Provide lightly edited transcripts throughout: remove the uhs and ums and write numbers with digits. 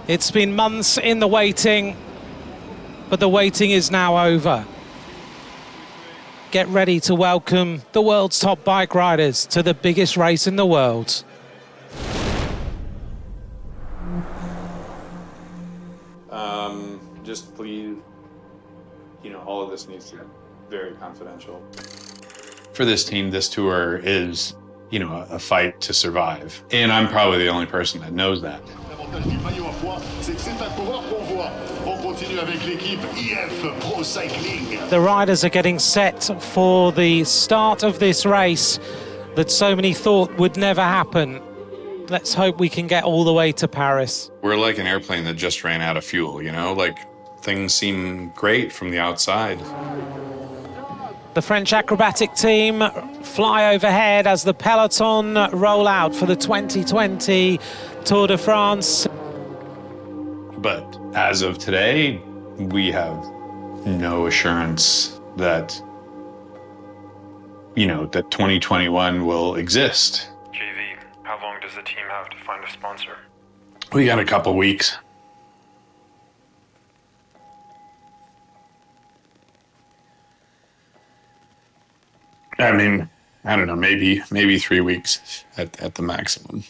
It's been months in the waiting, but the waiting is now over. Get ready to welcome the world's top bike riders to the biggest race in the world. Just please, all of this needs to be very confidential. For this team, this tour is, a fight to survive. And I'm probably the only person that knows that. The riders are getting set for the start of this race that so many thought would never happen. Let's hope we can get all the way to Paris. We're like an airplane that just ran out of fuel, things seem great from the outside. The French acrobatic team fly overhead as the peloton roll out for the 2020 Tour de France. But as of today, we have no assurance that, that 2021 will exist. JV, how long does the team have to find a sponsor? We got a couple weeks. I mean, I don't know, maybe 3 weeks at the maximum.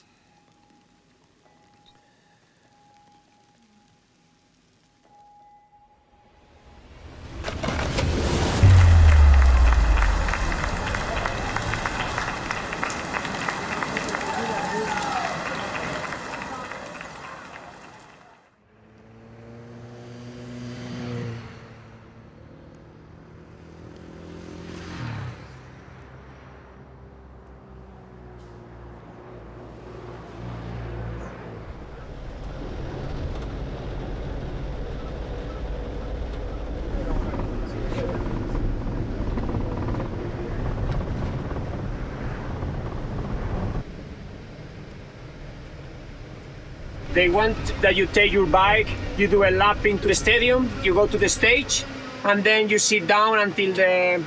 They want that you take your bike, you do a lap into the stadium, you go to the stage, and then you sit down until the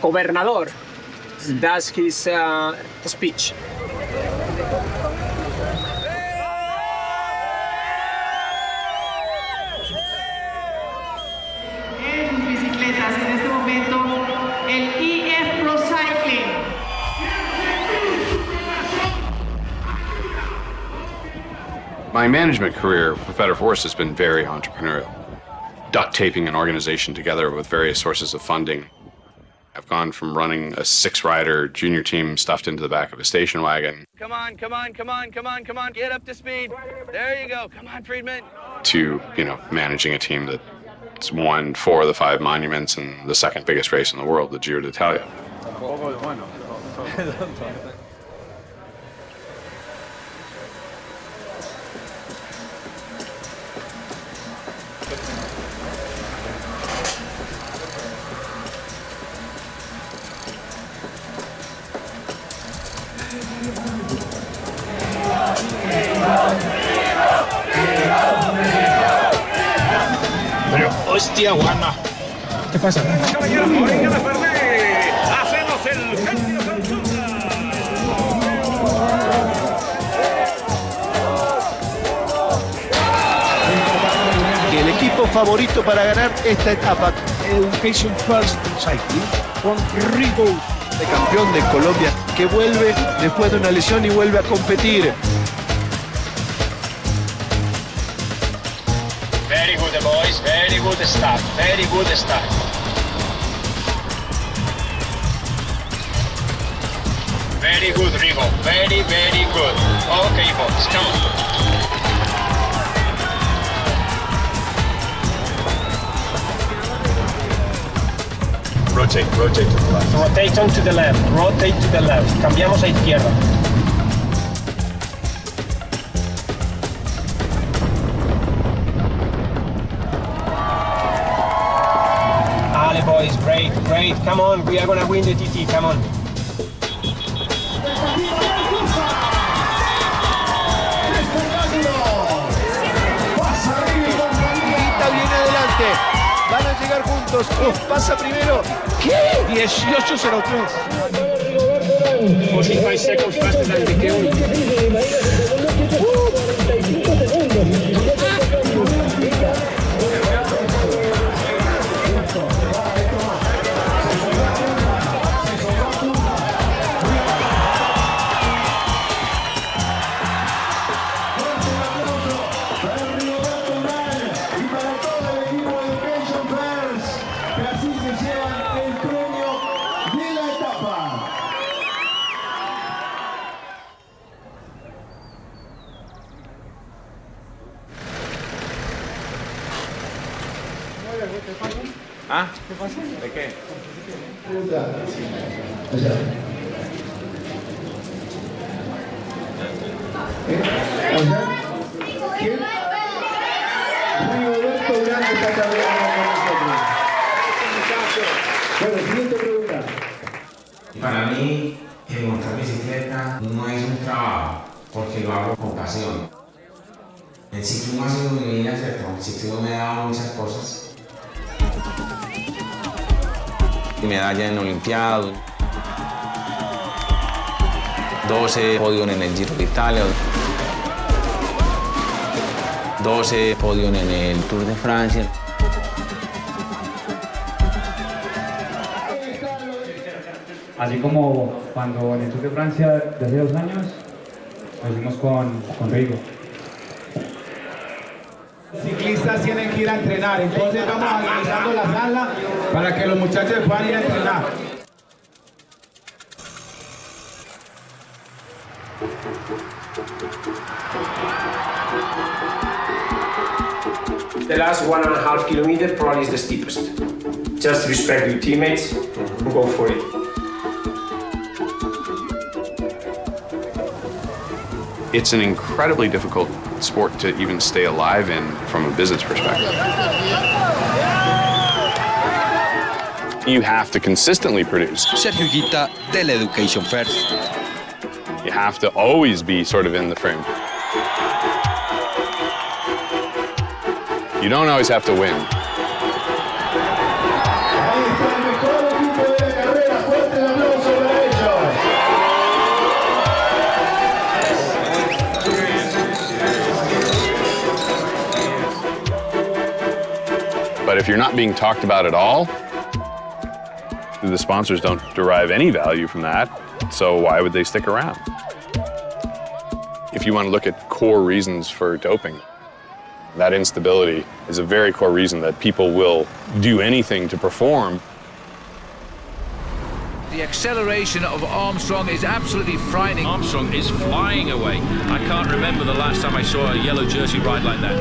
gobernador does his speech. En sus bicicletas en este momento el EF Pro Cycling. My management career with Better Force has been very entrepreneurial. Duct taping an organization together with various sources of funding. I've gone from running a 6-rider junior team stuffed into the back of a station wagon. Come on, get up to speed. There you go, come on, Friedman. To, managing a team that's won 4 of the 5 monuments and the second biggest race in the world, the Giro d'Italia. Pero, hostia, guana. ¿Qué pasa? Caballero, venga la Fernet. Hacemos el cambio consulta. El equipo favorito para ganar esta etapa. Education First Cycling con Rigo. De campeón de Colombia que vuelve después de una lesión y vuelve a competir. Very good, boys. Very good start. Very good start. Very good, Rigo. Very, very good. Okay, boys, come on. Rotate to the left. Rotate on to the left, rotate to the left. Cambiamos a izquierda. Ale, boys, great. Come on, we are gonna win the TT, come on. Higuita viene adelante. Van a llegar juntos. Pasa primero. ¿Qué? 18.03. 45 seconds faster than the Higuita. ¿Ah? ¿Qué pasa? ¿De qué? ¿Quién? Rigoberto Urán está caminando con nosotros. Bueno, siguiente pregunta. Para mí, el montar bicicleta no es un trabajo, porque lo hago con pasión. El ciclismo ha sido mi vida, ¿cierto? El ciclismo me ha dado muchas cosas. Medalla en Olimpiadas, 12 podios en el Giro de Italia, 12 podios en el Tour de Francia. Así como cuando en el Tour de Francia de hace 2 años, lo hicimos con Rigo. Los ciclistas tienen que ir a entrenar, entonces vamos organizando la sala para que los muchachos puedan ir a entrenar. The last 1.5 kilometers probably is the steepest. Just respect your teammates and go for it. It's an incredibly difficult sport to even stay alive in from a business perspective. You have to consistently produce. Sergio Higuita, Education First. You have to always be sort of in the frame. You don't always have to win. But if you're not being talked about at all, the sponsors don't derive any value from that, so why would they stick around? If you want to look at core reasons for doping, that instability is a very core reason that people will do anything to perform. The acceleration of Armstrong is absolutely frightening. Armstrong is flying away. I can't remember the last time I saw a yellow jersey ride like that.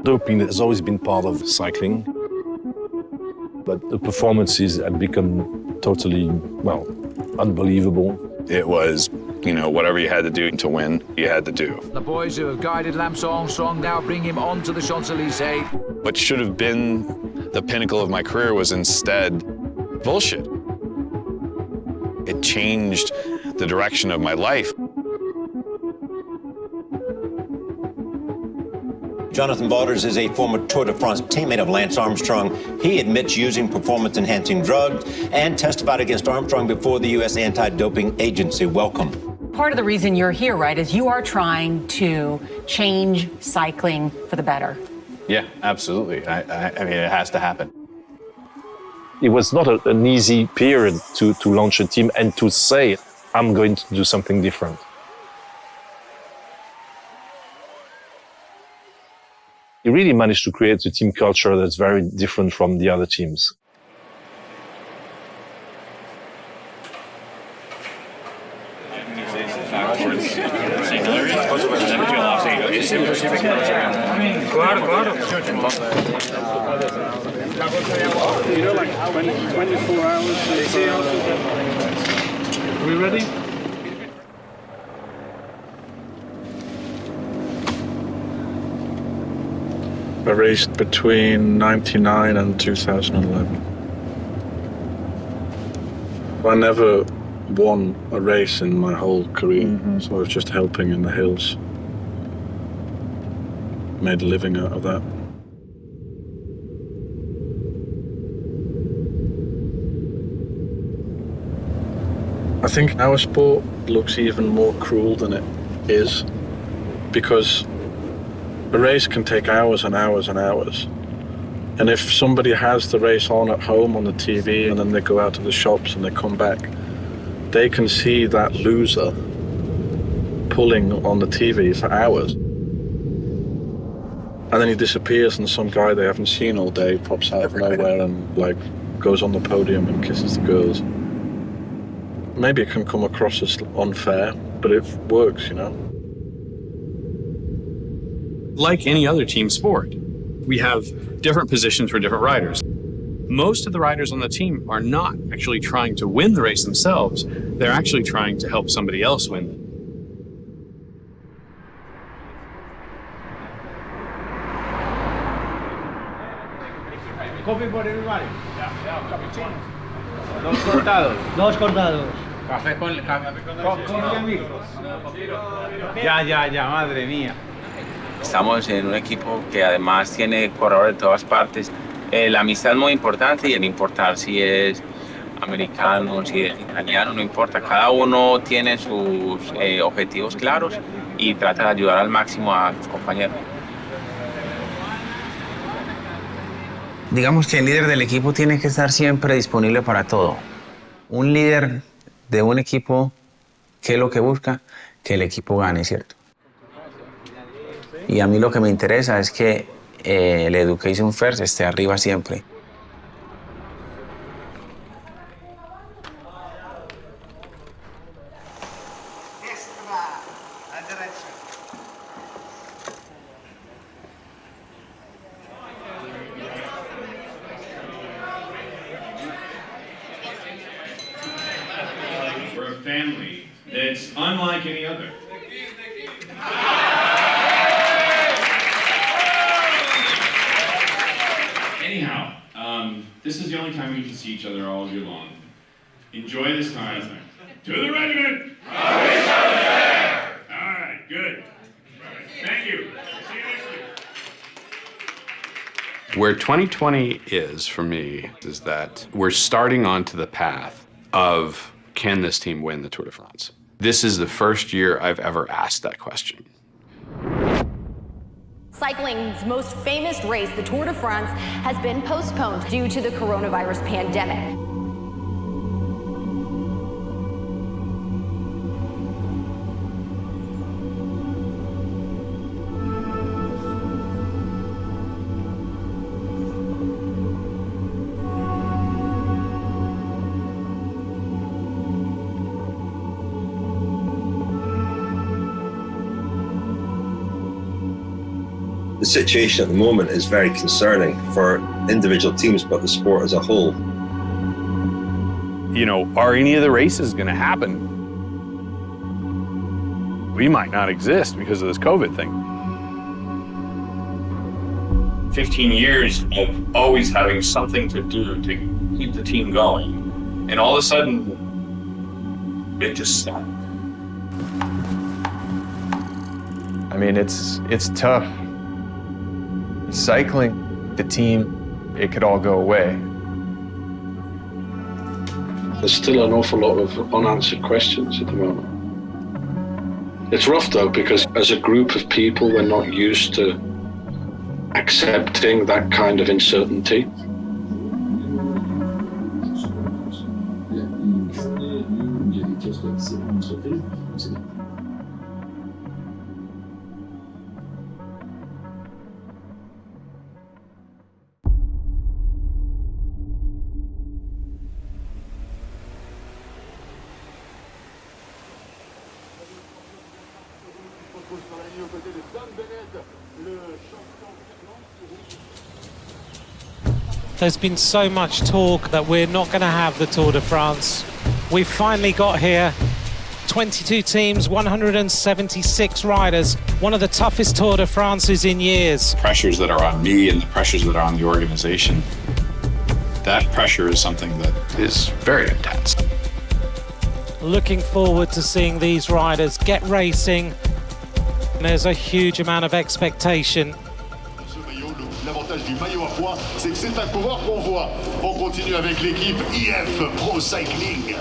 Doping has always been part of cycling, but the performances had become totally, well, unbelievable. It was, whatever you had to do to win, you had to do. The boys who have guided Lance Armstrong now bring him onto the Champs-Élysées. What should have been the pinnacle of my career was instead bullshit. It changed the direction of my life. Jonathan Vaughters is a former Tour de France teammate of Lance Armstrong. He admits using performance-enhancing drugs and testified against Armstrong before the U.S. Anti-Doping Agency. Welcome. Part of the reason you're here, right, is you are trying to change cycling for the better. Yeah, absolutely. I mean, it has to happen. It was not an easy period to launch a team and to say, I'm going to do something different. He really managed to create a team culture that's very different from the other teams. Claro, claro. 24 hours. Are we ready? I raced between 99 and 2011. I never won a race in my whole career, so I was just helping in the hills. Made a living out of that. I think our sport looks even more cruel than it is, because a race can take hours and hours and hours. And if somebody has the race on at home on the TV and then they go out to the shops and they come back, they can see that loser pulling on the TV for hours. And then he disappears and some guy they haven't seen all day pops out of nowhere and like goes on the podium and kisses the girls. Maybe it can come across as unfair, but it works, you know. Like any other team sport, we have different positions for different riders. Most of the riders on the team are not actually trying to win the race themselves. They're actually trying to help somebody else win. Coffee for everybody. Cappuccino. Dos cortados. Dos cortados. Café con amigos. Ya, madre mía. Estamos en un equipo que además tiene corredores de todas partes. La amistad es muy importante y el importar si es americano, si es italiano, no importa. Cada uno tiene sus objetivos claros y trata de ayudar al máximo a sus compañeros. Digamos que el líder del equipo tiene que estar siempre disponible para todo. Un líder de un equipo, ¿qué es lo que busca? Que el equipo gane, ¿cierto? Y a mí lo que me interesa es que el Education First esté arriba siempre. We're a family that's unlike any other. Anyhow, this is the only time we get to see each other all year long. Enjoy this time. To the regiment! All right, good. Thank you. See you next week. Where 2020 is for me is that we're starting onto the path of, can this team win the Tour de France? This is the first year I've ever asked that question. Cycling's most famous race, the Tour de France, has been postponed due to the coronavirus pandemic. The situation at the moment is very concerning for individual teams, but the sport as a whole. You know, are any of the races going to happen? We might not exist because of this COVID thing. 15 years of always having something to do to keep the team going, and all of a sudden, it just stopped. I mean, it's tough. Cycling, the team, it could all go away. There's still an awful lot of unanswered questions at the moment. It's rough though, because as a group of people, we're not used to accepting that kind of uncertainty. There's been so much talk that we're not going to have the Tour de France. We've finally got here. 22 teams, 176 riders. One of the toughest Tour de France's in years. Pressures that are on me and the pressures that are on the organization, that pressure is something that is very intense. Looking forward to seeing these riders get racing. There's a huge amount of expectation. L'avantage du maillot à pois, c'est que c'est un coureur qu'on voit. On continue avec l'équipe IF Pro Cycling.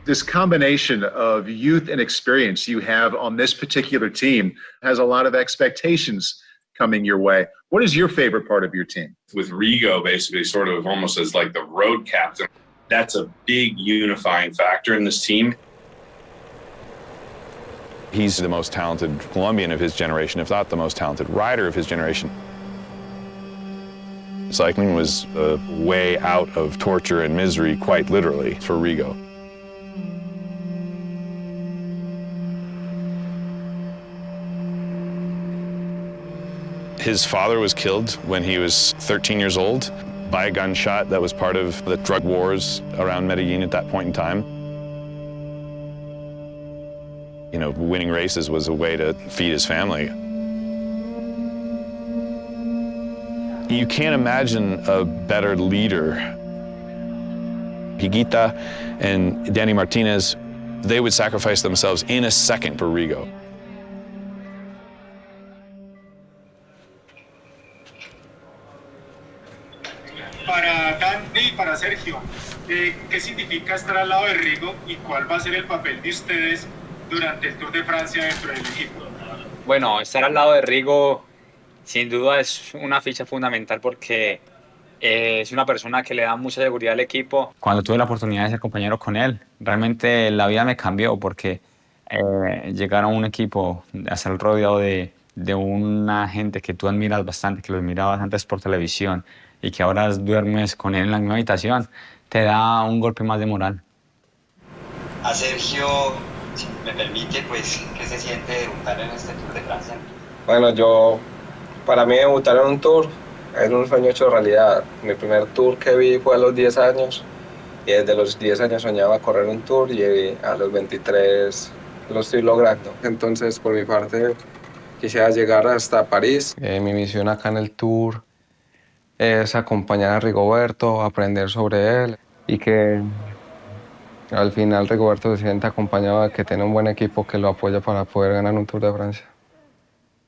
This combination of youth and experience you have on this particular team has a lot of expectations coming your way. What is your favorite part of your team? With Rigo basically sort of almost as like the road captain, that's a big unifying factor in this team. He's the most talented Colombian of his generation, if not the most talented rider of his generation. Cycling was a way out of torture and misery, quite literally, for Rigo. His father was killed when he was 13 years old by a gunshot that was part of the drug wars around Medellin at that point in time. You know, winning races was a way to feed his family. You can't imagine a better leader. Higuita and Dani Martinez, they would sacrifice themselves in a second for Rigo. Para Dani y para Sergio, ¿qué significa estar al lado de Rigo y cuál va a ser el papel de ustedes durante el Tour de Francia dentro del equipo? Bueno, estar al lado de Rigo sin duda es una ficha fundamental porque es una persona que le da mucha seguridad al equipo. Cuando tuve la oportunidad de ser compañero con él, realmente la vida me cambió porque llegar a un equipo, a estar rodeado de una gente que tú admiras bastante, que los mirabas antes por televisión y que ahora duermes con él en la misma habitación, te da un golpe más de moral. A Sergio, si me permite, pues, ¿qué se siente debutar en este Tour de Francia? Bueno, para mí debutar en un Tour es un sueño hecho realidad. Mi primer Tour que vi fue a los 10 años y desde los 10 años soñaba correr un Tour y a los 23 lo estoy logrando. Entonces, por mi parte, quisiera llegar hasta París. Mi misión acá en el Tour es acompañar a Rigoberto, aprender sobre él y que al final Rigoberto se sienta acompañado de que tiene un buen equipo que lo apoya para poder ganar un Tour de Francia.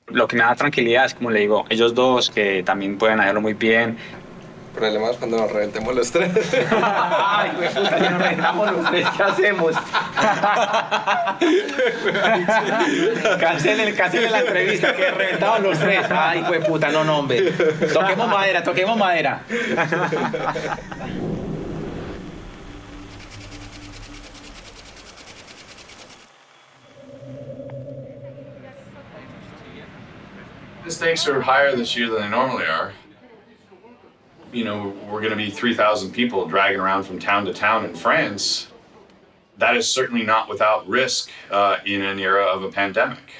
Lo que me da tranquilidad es, como le digo, ellos dos que también pueden hacerlo muy bien. El problema es cuando nos reventemos los tres. Ay, güey, puta, si nos reventamos los tres, ¿qué hacemos? Cancelen la entrevista, que reventamos los tres. Ay, güey, puta, no, hombre. Toquemos madera. The stakes are higher this year than they normally are. You know, we're going to be 3,000 people dragging around from town to town in France. That is certainly not without risk in an era of a pandemic.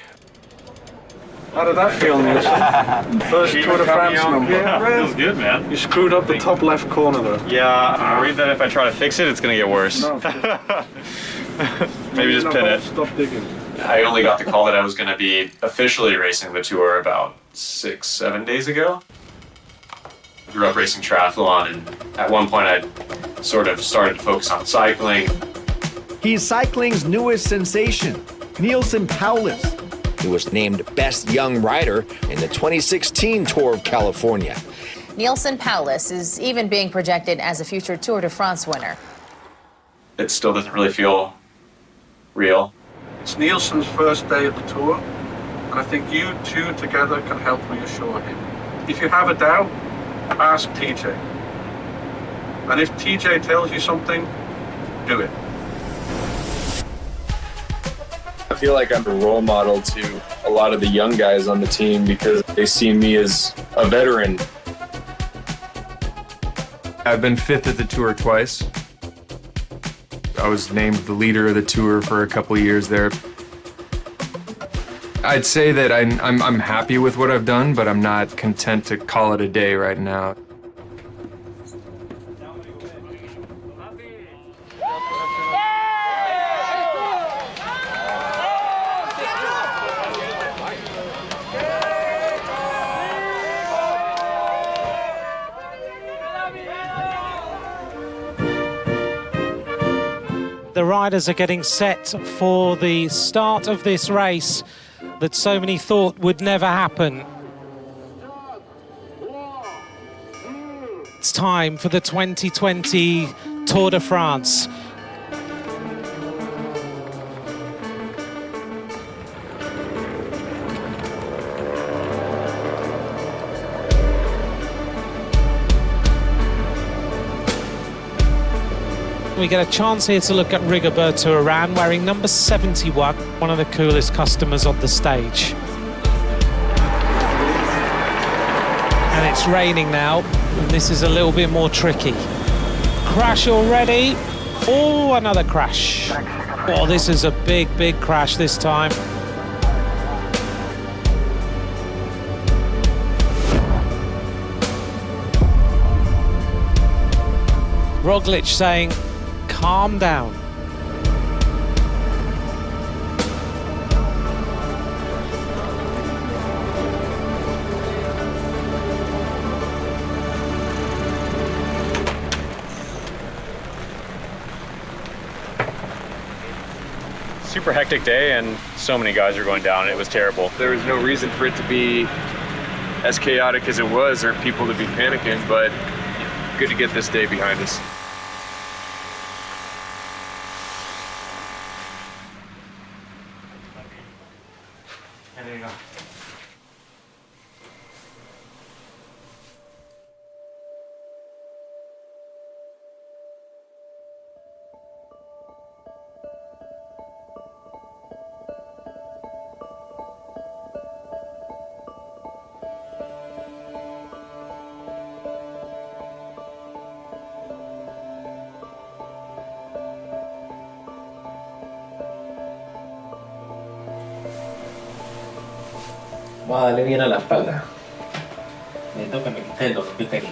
How did that feel, Neilson? First Tour de France number. Yeah, feels good, man. You screwed up the top left corner there. Yeah, I'm worried that if I try to fix it, it's going to get worse. No. Maybe just pin it. Stop digging. I only got the call that I was going to be officially racing the Tour about 6-7 days ago. I grew up racing triathlon, and at one point I sort of started to focus on cycling. He's cycling's newest sensation, Neilson Powless. He was named Best Young Rider in the 2016 Tour of California. Neilson Powless is even being projected as a future Tour de France winner. It still doesn't really feel real. It's Neilson's first day at the Tour, and I think you two together can help reassure him. If you have a doubt, ask TeJay. And if TeJay tells you something, do it. I feel like I'm a role model to a lot of the young guys on the team because they see me as a veteran. I've been fifth at the Tour twice. I was named the leader of the Tour for a couple of years there. I'd say that I'm happy with what I've done, but I'm not content to call it a day right now. The riders are getting set for the start of this race that so many thought would never happen. It's time for the 2020 Tour de France. We get a chance here to look at Rigoberto Urán wearing number 71, one of the coolest customers on the stage. And it's raining now, and this is a little bit more tricky. Crash already. Oh, another crash. Oh, this is a big, big crash this time. Roglic saying, calm down. Super hectic day, and so many guys are going down. It was terrible. There was no reason for it to be as chaotic as it was, or people to be panicking, but good to get this day behind us. There you go. Vamos a darle bien a la espalda. Necesito que me quite el dolor que tengo.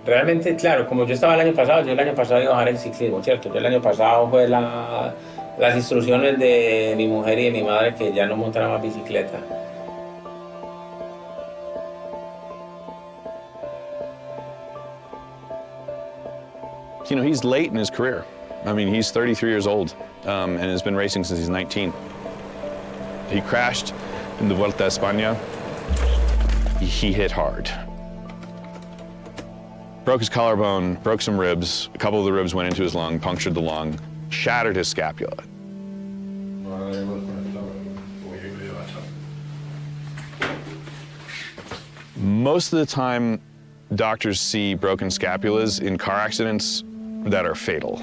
Realmente, claro, como yo estaba el año pasado, yo el año pasado iba a dejar el ciclismo, ¿cierto? Yo el año pasado fue las instrucciones de mi mujer y de mi madre que ya no montara más bicicleta. You know, he's late in his career. I mean, he's 33 years old and has been racing since he's 19. He crashed in the Vuelta a España. He hit hard. Broke his collarbone, broke some ribs. A couple of the ribs went into his lung, punctured the lung, shattered his scapula. Most of the time, doctors see broken scapulas in car accidents that are fatal.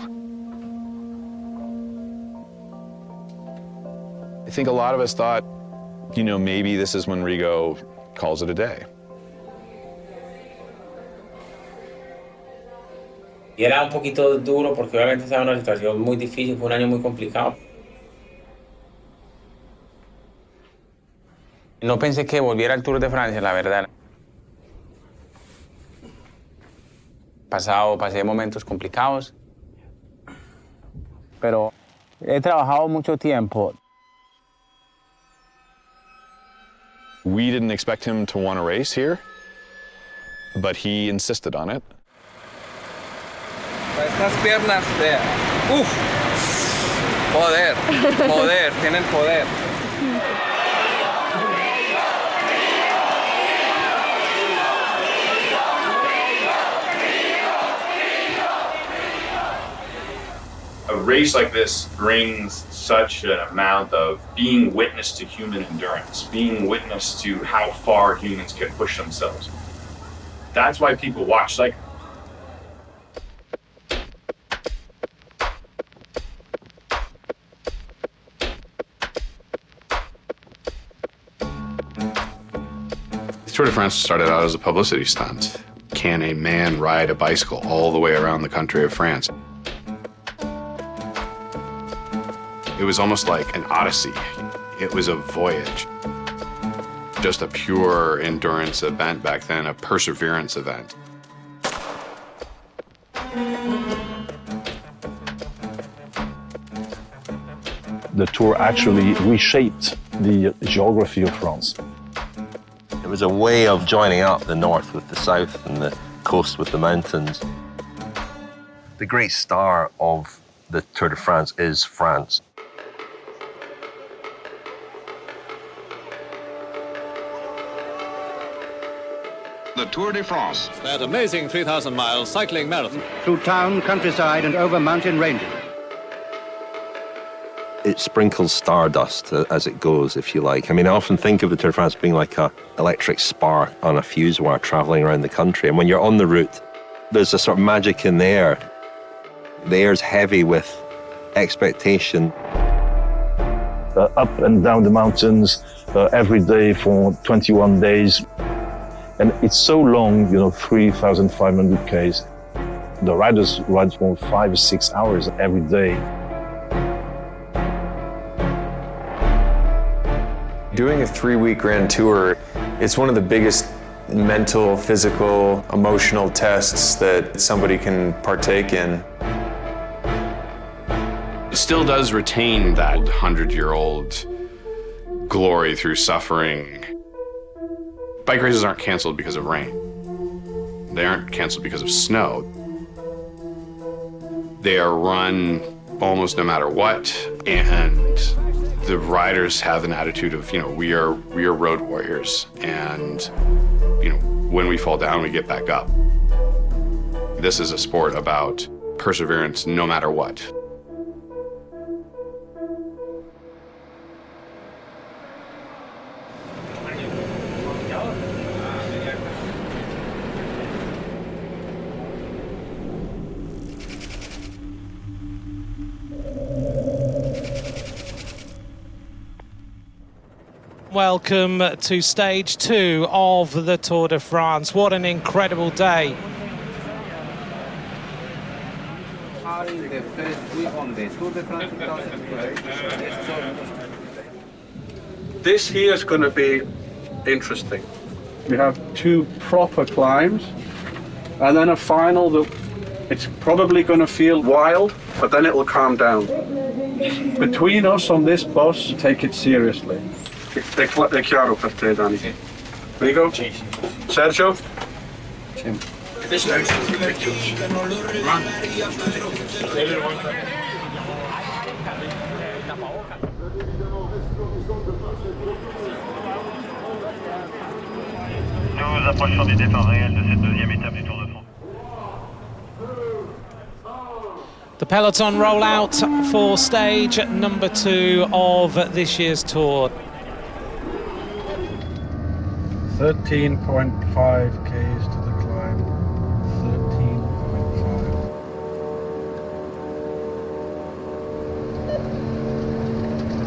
I think a lot of us thought, you know, maybe this is when Rigo calls it a day. Y era un poquito duro porque obviamente estaba en una situación muy difícil, fue un año muy complicado. No pensé que volviera al Tour de Francia, la verdad. Pasé momentos complicados, pero he trabajado mucho tiempo. We didn't expect him to want to race here, but he insisted on it. Estas piernas, vea. Uf. Poder, poder, tienen poder. A race like this brings such an amount of being witness to human endurance, being witness to how far humans can push themselves. That's why people watch. Like, The Tour de France started out as a publicity stunt. Can a man ride a bicycle all the way around the country of France? It was almost like an odyssey. It was a voyage. Just a pure endurance event back then, a perseverance event. The Tour actually reshaped the geography of France. It was a way of joining up the north with the south and the coast with the mountains. The great star of the Tour de France is France. The Tour de France. That amazing 3,000-mile cycling marathon. Through town, countryside, and over mountain ranges. it sprinkles stardust as it goes, if you like. I mean, I often think of the Tour de France being like an electric spark on a fuse wire traveling around the country. And when you're on the route, there's a sort of magic in the air. The air's heavy with expectation. Up and down the mountains every day for 21 days. And it's so long, 3,500 Ks. The riders ride for 5 or 6 hours every day. Doing a 3-week Grand Tour, it's one of the biggest mental, physical, emotional tests that somebody can partake in. It still does retain that 100-year-old glory through suffering. Bike races aren't canceled because of rain. They aren't canceled because of snow. They are run almost no matter what, and the riders have an attitude of, we are road warriors, and when we fall down, we get back up. This is a sport about perseverance no matter what. Welcome to stage 2 of the Tour de France. What an incredible day. This here is going to be interesting. We have 2 proper climbs and then a final that it's probably going to feel wild, but then it'll calm down. Between us on this bus, take it seriously. È chiaro per te, Dani? Rigo? Sergio? Nous approchons des départs réels de cette deuxième étape du Tour de France. The peloton roll out for stage number 2 of this year's tour. 13.5 Ks to the climb.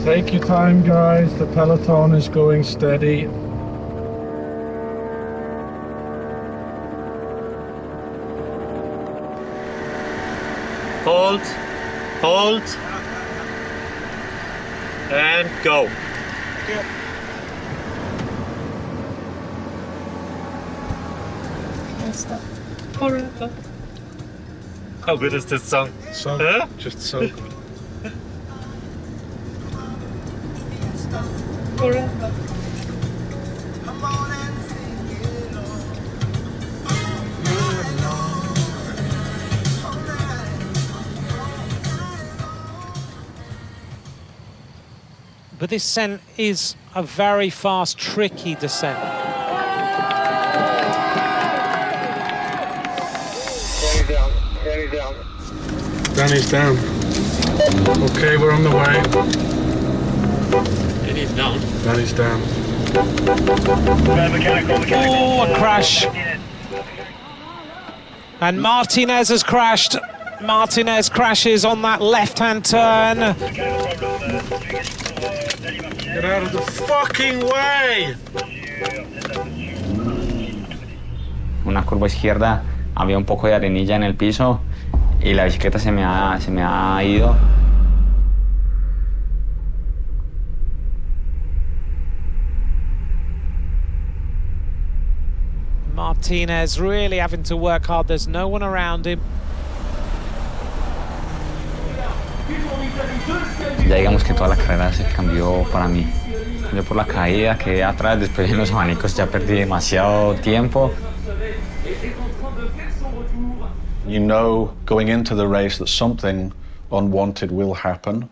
13.5. Take your time, guys. The peloton is going steady. Hold, hold, and go. Forever. How good is this song? Just so good. Forever. But this descent is a very fast, tricky descent. Dani's down. Okay, we're on the way. Danny's down. Dani's down. Oh, a crash. And Martinez has crashed. Martinez crashes on that left-hand turn. Get out of the fucking way! Una curva izquierda, había un poco de arenilla en el piso y la bicicleta se me ha ido. Martinez really having to work hard. There's no one around him. Ya digamos que toda la carrera se cambió para mí. Yo por la caída quedé atrás, después en los abanicos ya perdí demasiado tiempo. You know going into the race that something unwanted will happen,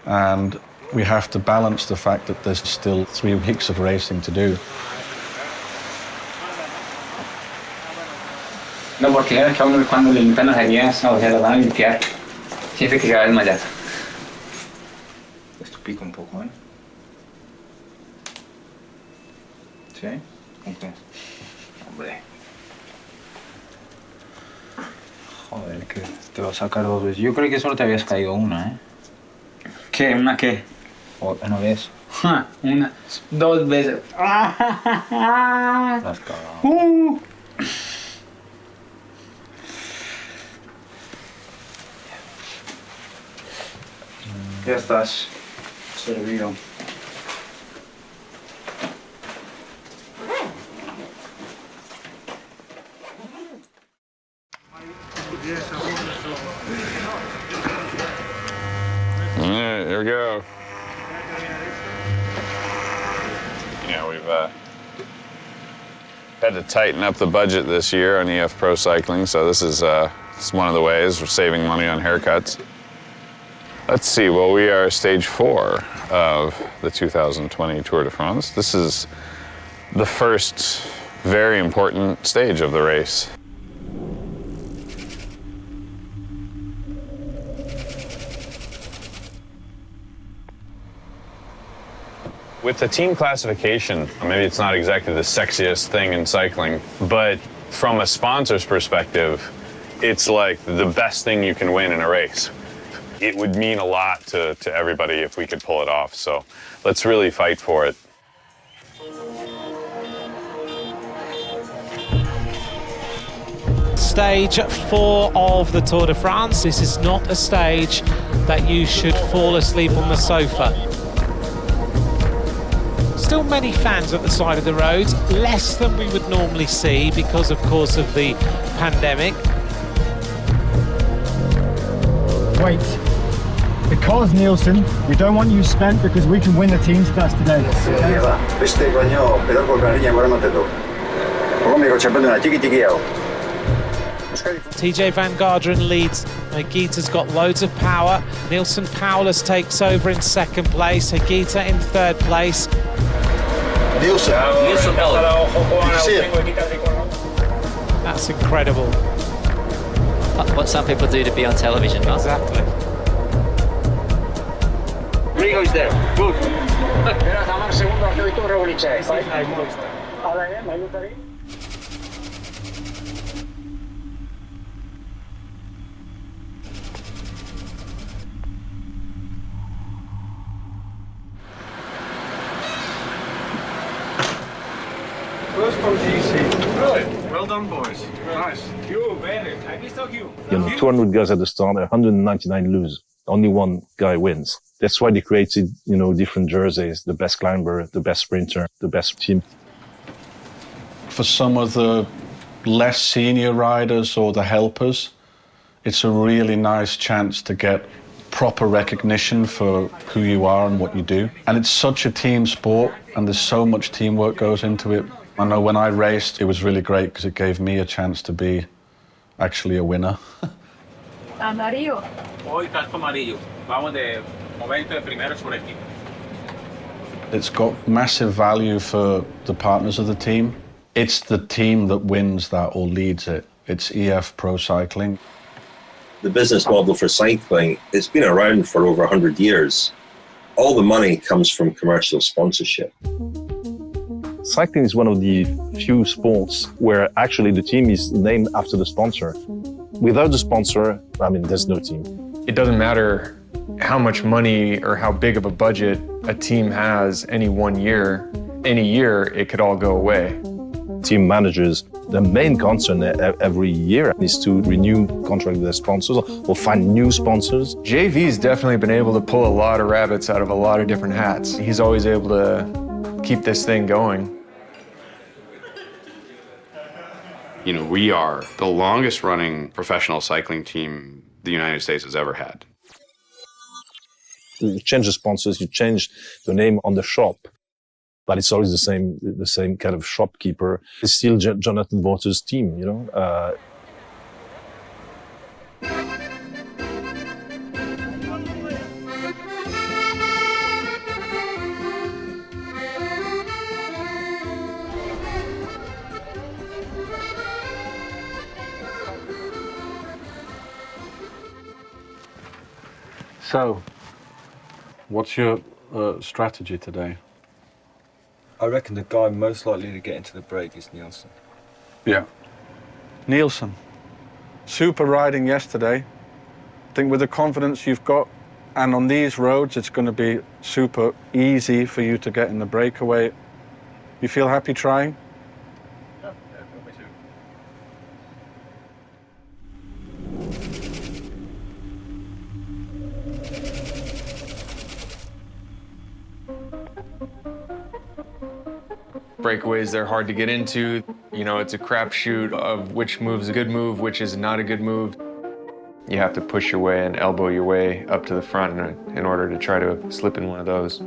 and we have to balance the fact that there's still 3 weeks of racing to do. No, porque cuando le limpian las heridas, o sea, las van a limpiar siempre que se va a desmayar. Pica un poco, ¿eh? ¿Sí? Ok. Hombre. Joder, que te va a sacar 2 veces. Yo creo que solo te habías caído una, ¿eh? ¿Qué? ¿Una qué? Una vez. Una, 2 veces. La has cagado. Ya estás servido. Yeah, here we go. Yeah, we've had to tighten up the budget this year on EF Pro Cycling, so this is one of the ways we're saving money on haircuts. Let's see, well, we are stage 4 of the 2020 Tour de France. This is the first very important stage of the race. With the team classification, maybe it's not exactly the sexiest thing in cycling, but from a sponsor's perspective, it's like the best thing you can win in a race. It would mean a lot to everybody if we could pull it off, so let's really fight for it. Stage 4 of the Tour de France. This is not a stage that you should fall asleep on the sofa. Still many fans at the side of the road, less than we would normally see because, of course, of the pandemic. Wait. Because Neilson, we don't want you spent because we can win the team's class today. TeJay Van Garderen leads. Higuita's got loads of power. Neilson Paulus takes over in second place. Higuita in third place. Neilson, did you see it? That's incredible. What some people do to be on television, huh? Exactly. Rigo is there. Good. First from GC. Really? Well done, boys. Nice. You, better. I missed you. 200 guys at the start, 199 lose. Only one guy wins. That's why they created, different jerseys, the best climber, the best sprinter, the best team. For some of the less senior riders or the helpers, it's a really nice chance to get proper recognition for who you are and what you do. And it's such a team sport, and there's so much teamwork goes into it. I know when I raced, it was really great because it gave me a chance to be actually a winner. Amarillo. Hoy casco amarillo. Vamos de momento de primeros por equipo. It's got massive value for the partners of the team. It's the team that wins that or leads it. It's EF Pro Cycling. The business model for cycling, it's been around for over 100 years. All the money comes from commercial sponsorship. Cycling is one of the few sports where actually the team is named after the sponsor. Without the sponsor, there's no team. It doesn't matter how much money or how big of a budget a team has any one year. Any year, it could all go away. Team managers, the main concern every year is to renew contract with their sponsors or find new sponsors. JV's definitely been able to pull a lot of rabbits out of a lot of different hats. He's always able to keep this thing going. We are the longest running professional cycling team the United States has ever had. You change the sponsors, you change the name on the shop, but it's always the same kind of shopkeeper. It's still Jonathan Vaughters' team, So, what's your strategy today? I reckon the guy most likely to get into the break is Neilson. Yeah. Neilson, super riding yesterday. I think with the confidence you've got, and on these roads, it's going to be super easy for you to get in the breakaway. You feel happy trying? Yeah, me too. Breakaways, they're hard to get into. You know, it's a crapshoot of which move's a good move, which is not a good move. You have to push your way and elbow your way up to the front in order to try to slip in one of those.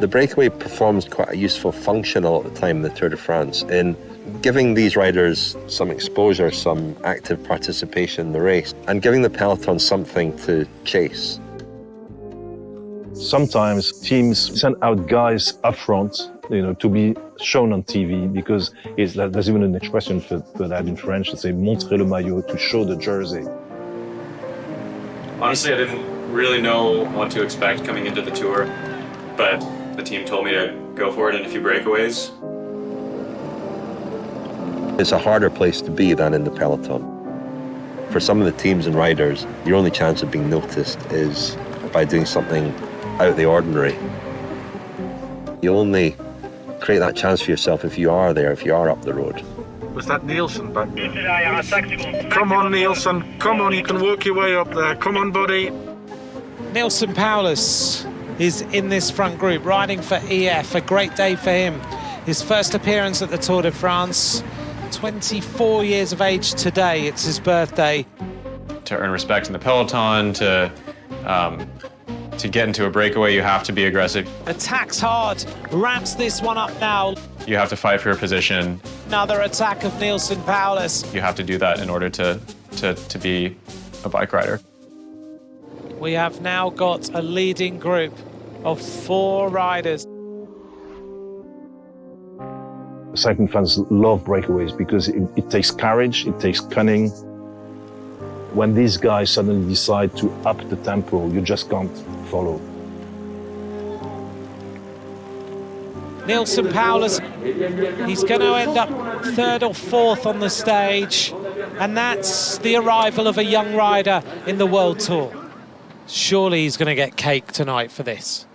The breakaway performs quite a useful function all at the time in the Tour de France in giving these riders some exposure, some active participation in the race, and giving the peloton something to chase. Sometimes teams send out guys up front, to be shown on TV, because there's even an expression for that in French. They say montrer le maillot, to show the jersey. Honestly, I didn't really know what to expect coming into the tour, but the team told me to go for it in a few breakaways. It's a harder place to be than in the peloton. For some of the teams and riders, your only chance of being noticed is by doing something out of the ordinary. You only create that chance for yourself if you are there, if you are up the road. Was that Neilson back there? Come on, Neilson. Come on, you can work your way up there. Come on, buddy. Neilson Paulus is in this front group, riding for EF. A great day for him. His first appearance at the Tour de France. 24 years of age today. It's his birthday. To earn respect in the peloton, to get into a breakaway, you have to be aggressive. Attacks hard, wraps this one up now. You have to fight for your position. Another attack of Neilson Paulus. You have to do that in order to be a bike rider. We have now got a leading group of 4 riders. Cycling fans love breakaways because it takes courage, it takes cunning. When these guys suddenly decide to up the tempo, you just can't follow. Neilson Paulus, he's going to end up 3rd or 4th on the stage, and that's the arrival of a young rider in the World Tour. Surely he's going to get cake tonight for this.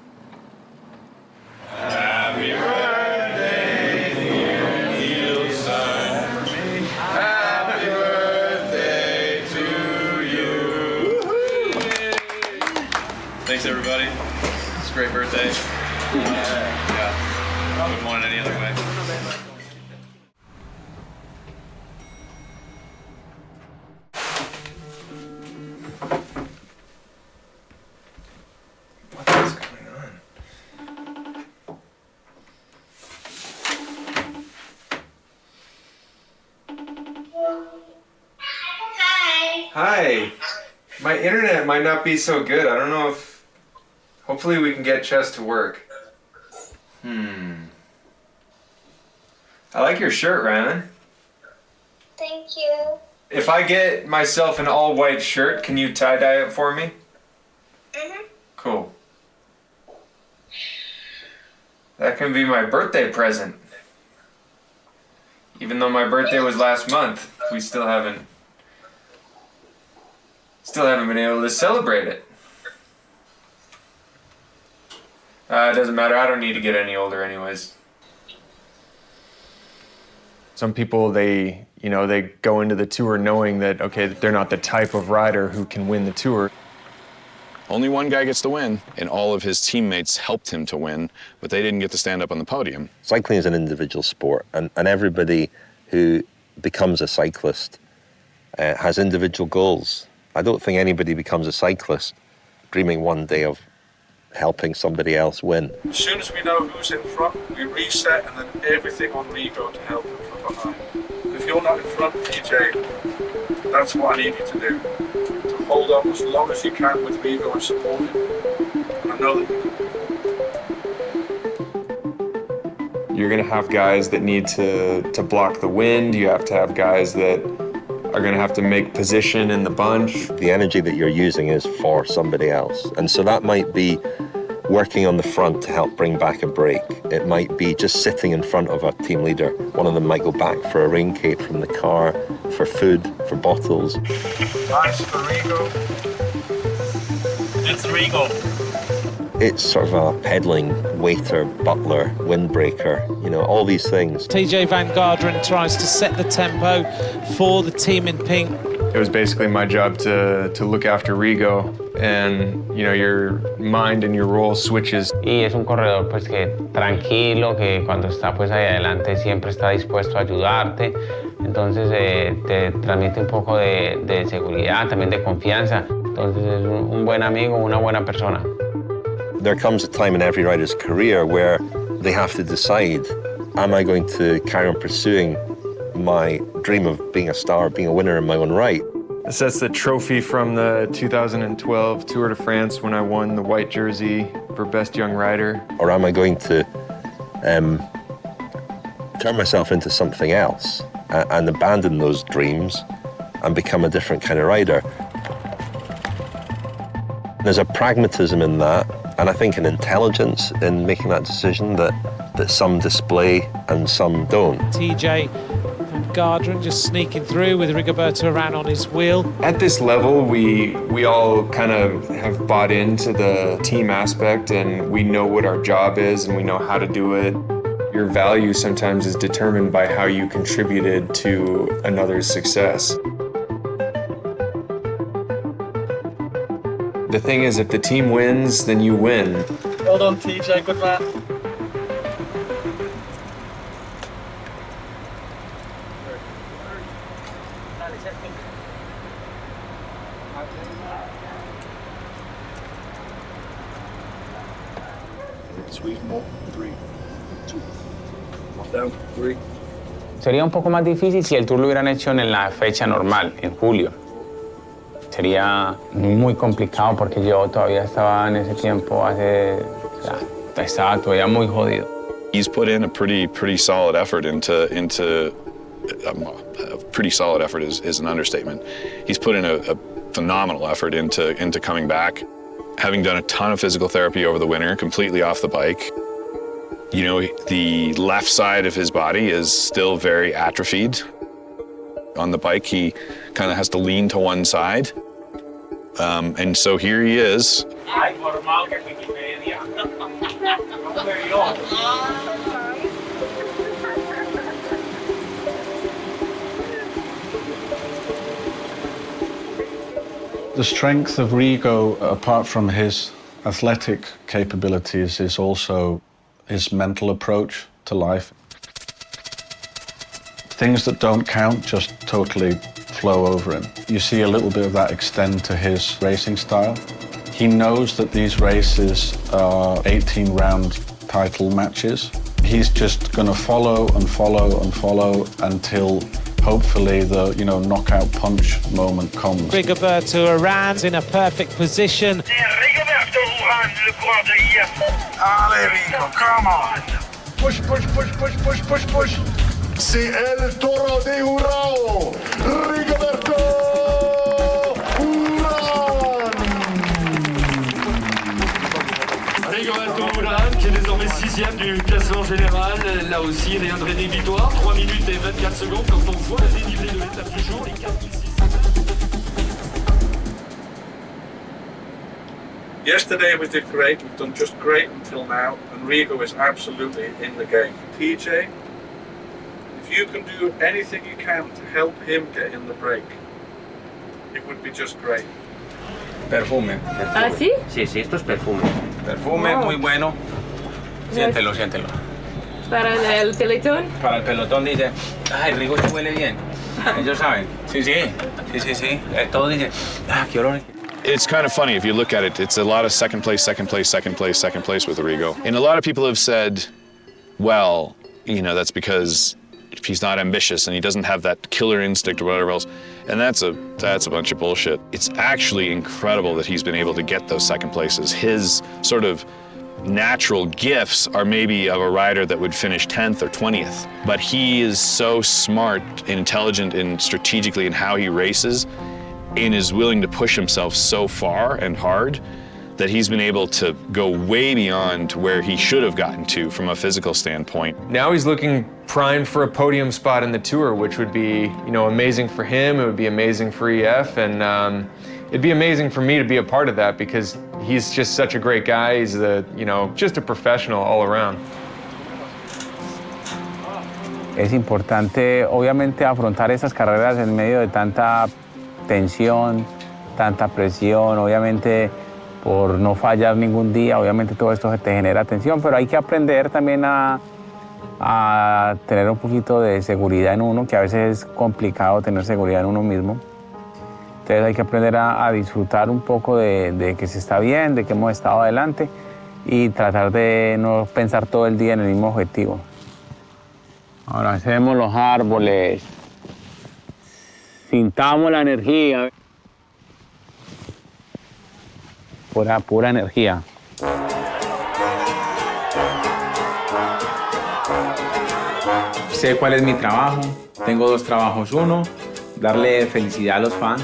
Happy birthday, dear Neilson. Happy birthday to you. Thanks, everybody. It's a great birthday. Yeah. I wouldn't want it any other way. What is going on? Hi. My internet might not be so good. I don't know if... Hopefully we can get Chess to work. I like your shirt, Ryan. Thank you. If I get myself an all-white shirt, can you tie-dye it for me? Mm-hmm. Cool. That can be my birthday present. Even though my birthday was last month, we still haven't been able to celebrate it. It doesn't matter. I don't need to get any older anyways. Some people, they go into the tour knowing that, okay, they're not the type of rider who can win the tour. Only one guy gets to win, and all of his teammates helped him to win, but they didn't get to stand up on the podium. Cycling is an individual sport, and everybody who becomes a cyclist has individual goals. I don't think anybody becomes a cyclist dreaming one day of helping somebody else win. As soon as we know who's in front, we reset and then everything on Rigo to help him from behind. If you're not in front, TeJay, that's what I need you to do. To hold on as long as you can with Rigo and support him. And I know that you can. You're gonna have guys that need to block the wind. You have to have guys that are gonna have to make position in the bunch. The energy that you're using is for somebody else. And so that might be working on the front to help bring back a break. It might be just sitting in front of a team leader. One of them might go back for a rain cape from the car, for food, for bottles. Nice for Rigo. It's Rigo. It's sort of a peddling waiter, butler, windbreaker, you know, all these things. TeJay Van Garderen tries to set the tempo for the team in pink. It was basically my job to look after Rigo, and you know, your mind and your role switches. Y es un corredor pues que tranquilo, que cuando está pues ahí adelante siempre está dispuesto a ayudarte. Entonces te transmite un poco de seguridad, también de confianza. Entonces es un buen amigo, una buena persona. There comes a time in every rider's career where they have to decide, am I going to carry on pursuing my dream of being a star, being a winner in my own right? That's the trophy from the 2012 Tour de France when I won the white jersey for Best Young Rider. Or am I going to turn myself into something else and abandon those dreams and become a different kind of rider? There's a pragmatism in that, and I think an intelligence in making that decision that some display and some don't. TeJay Van Garderen just sneaking through with Rigoberto Urán on his wheel. At this level, we all kind of have bought into the team aspect, and we know what our job is and we know how to do it. Your value sometimes is determined by how you contributed to another's success. The thing is, if the team wins, then you win. Well done, TeJay, good man. Sweet more. 3, 2, down, 3. Sería un poco más difícil si el Tour lo hubieran hecho en la fecha normal, en julio. Sería muy complicado porque yo todavía estaba en ese tiempo estaba todavía muy jodido. He's put in a pretty solid effort into pretty solid effort is an understatement. He's put in a phenomenal effort into coming back, having done a ton of physical therapy over the winter, completely off the bike. You know, the left side of his body is still very atrophied. On the bike, he kind of has to lean to one side. And so here he is. The strength of Rigo, apart from his athletic capabilities, is also his mental approach to life. Things that don't count just totally flow over him. You see a little bit of that extend to his racing style. He knows that these races are 18-round title matches. He's just going to follow and follow and follow until hopefully the knockout punch moment comes. Rigoberto Urán's in a perfect position. Rigoberto Urán, le coureur de hier. Allez, Rigo, come on. Push, push, push, push, push, push, push. C'est el toro de Urán, Rigoberto Urán. Rigoberto Urán, qui est désormais 6e du classement général. Là aussi, rien de rédhibitoire. 3 minutes et 24 secondes quand on voit le dénivelé de l'étape du jour. Les 4600. Yesterday we did great. We've done just great until now, and Rigo is absolutely in the game. TeJay, if you can do anything you can to help him get in the break, it would be just great. Perfume. ¿Ah, sí? Sí, esto es perfume. Perfume muy bueno. Siéntelo, siéntelo. ¿Para el pelotón? Para el pelotón dice, ay, Rigo te huele bien. Ellos saben. Sí. Todo dice, qué olor. It's kind of funny if you look at it. It's a lot of second place with Rigo. And a lot of people have said, well, that's because he's not ambitious and he doesn't have that killer instinct or whatever else. And that's a bunch of bullshit. It's actually incredible that he's been able to get those second places. His sort of natural gifts are maybe of a rider that would finish 10th or 20th. But he is so smart and intelligent and strategically in how he races and is willing to push himself so far and hard that he's been able to go way beyond where he should have gotten to from a physical standpoint. Now he's looking primed for a podium spot in the Tour, which would be, amazing for him. It would be amazing for EF, and it'd be amazing for me to be a part of that because he's just such a great guy. He's just a professional all around. Es importante, obviamente, afrontar esas carreras en medio de tanta tensión, tanta presión, obviamente por no fallar ningún día, obviamente todo esto te genera tensión, pero hay que aprender también a tener un poquito de seguridad en uno, que a veces es complicado tener seguridad en uno mismo. Entonces hay que aprender a disfrutar un poco de que se está bien, de que hemos estado adelante y tratar de no pensar todo el día en el mismo objetivo. Ahora hacemos los árboles, sintamos la energía. Pura energía. Sé cuál es mi trabajo. Tengo dos trabajos. Uno, darle felicidad a los fans.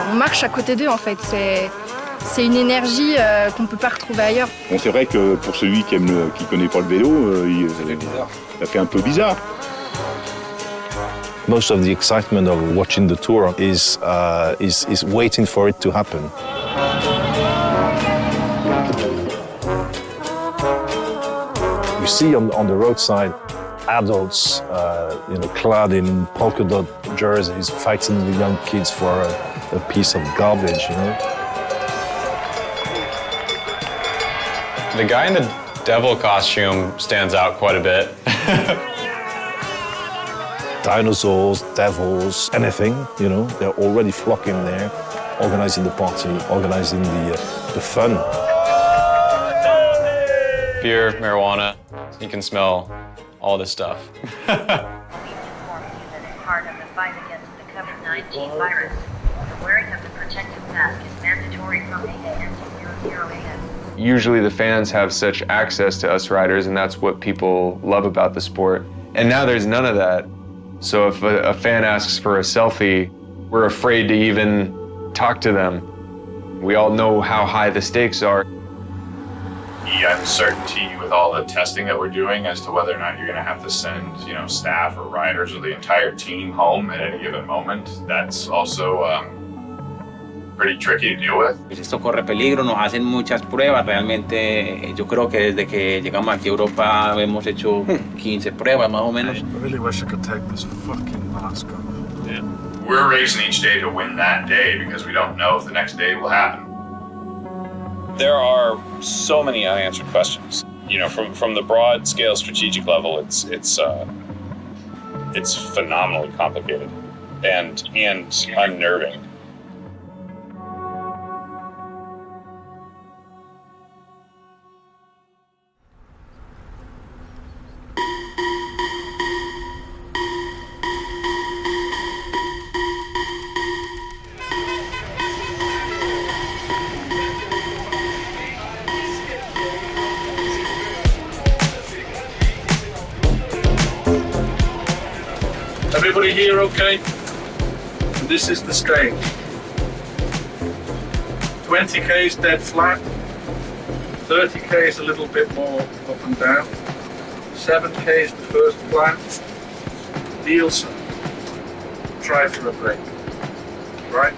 On marche à côté d'eux en fait. C'est une énergie qu'on ne peut pas retrouver ailleurs. Bon, c'est vrai que pour celui qui connaît pas le vélo, ça fait un peu bizarre. Most of the excitement of watching the tour is waiting for it to happen. You see on the roadside adults, clad in polka dot jerseys, fighting the young kids for a piece of garbage. The guy in the devil costume stands out quite a bit. Dinosaurs, devils, anything, they're already flocking there, organizing the party, organizing the fun. Beer, marijuana, you can smell all this stuff. Part of the fight against the COVID-19 virus. The wearing of the protective mask is mandatory from 8 a.m. to 00 a.m. Usually the fans have such access to us riders, and that's what people love about the sport. And now there's none of that. So if a fan asks for a selfie, we're afraid to even talk to them. We all know how high the stakes are. The uncertainty with all the testing that we're doing as to whether or not you're going to have to send, staff or riders or the entire team home at any given moment, that's also pretty tricky to deal with. Esto corre peligro, nos hacen muchas pruebas. Realmente, yo creo que desde que llegamos aquí a Europa hemos hecho 15 pruebas más o menos. I really wish I could take this fucking mask off. Yeah. We're racing each day to win that day because we don't know if the next day will happen. There are so many unanswered questions. From the broad scale strategic level, it's phenomenally complicated and unnerving. Everybody here okay? This is the stage. 20k is dead flat. 30k is a little bit more up and down. 7k is the first plan. Neilson, try for a break. Right?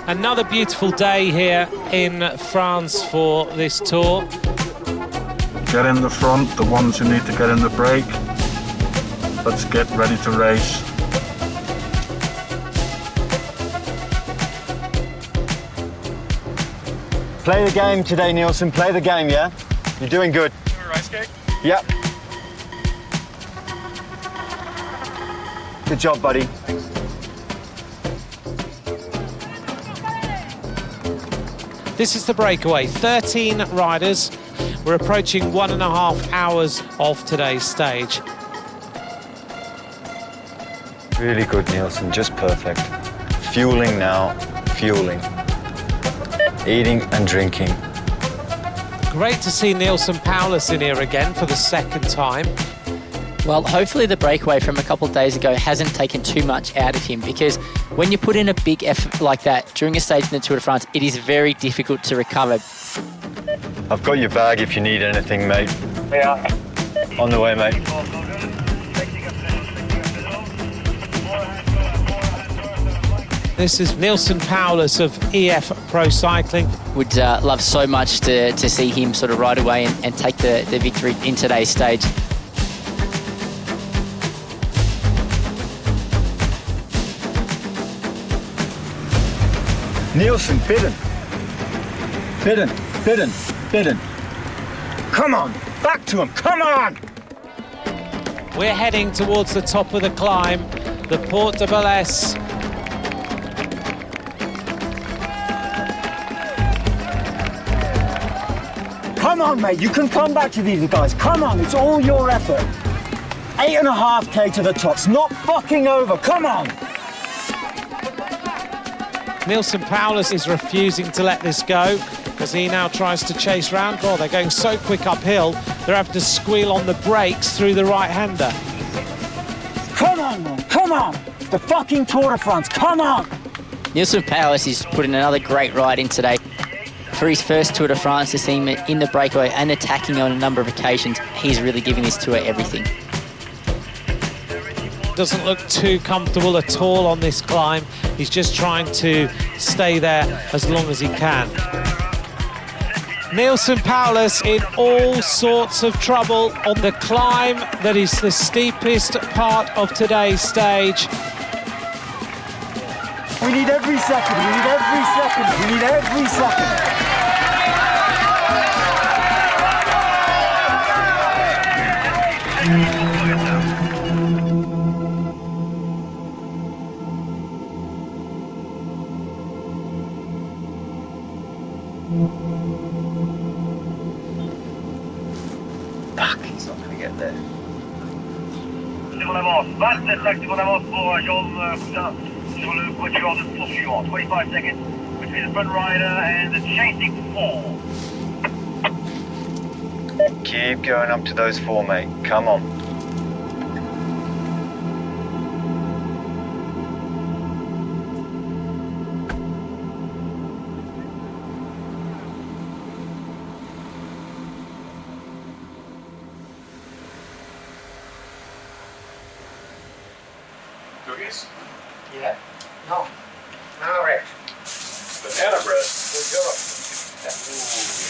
Another beautiful day here in France for this tour. Get in the front, the ones who need to get in the break. Let's get ready to race. Play the game today, Neilson. Play the game, yeah? You're doing good. Rice cake? Yep. Good job, buddy. This is the breakaway. 13 riders. We're approaching 1.5 hours of today's stage. Really good, Neilson. Just perfect. Fueling now. Fueling. eating and drinking. Great to see Neilson Paulus in here again for the second time. Well, hopefully the breakaway from a couple of days ago hasn't taken too much out of him, because when you put in a big effort like that during a stage in the Tour de France, it is very difficult to recover. I've got your bag if you need anything, mate. Yeah. On the way, mate. This is Neilson Paulus of EF Pro Cycling. Would love so much to see him sort of ride away and take the victory in today's stage. Neilson, bidden. Come on, back to him, come on! We're heading towards the top of the climb, the Porte de Balès. Come on, mate, you can come back to these guys. Come on, it's all your effort. 8.5K to the top, it's not fucking over, come on! Neilson Paulus is refusing to let this go as he now tries to chase round. Oh, they're going so quick uphill, they're having to squeal on the brakes through the right-hander. Come on, man, come on! The fucking Tour de France, come on! Neilson Paulus is putting another great ride in today. For his first Tour de France, to see him in the breakaway and attacking on a number of occasions, he's really giving this tour everything. Doesn't look too comfortable at all on this climb. He's just trying to stay there as long as he can. Neilson Paulus in all sorts of trouble on the climb that is the steepest part of today's stage. We need every second, we need every second, we need every second. Fuck, he's not gonna get there. Sur l'avance, 27 secondes d'avance pour Jérôme Coutin sur le quatuor de poursuivant. 25 seconds between the front rider and the chasing four. Keep going up to those four, mate. Come on. Cookies? Yeah. No. Now right. Banana bread. Good job.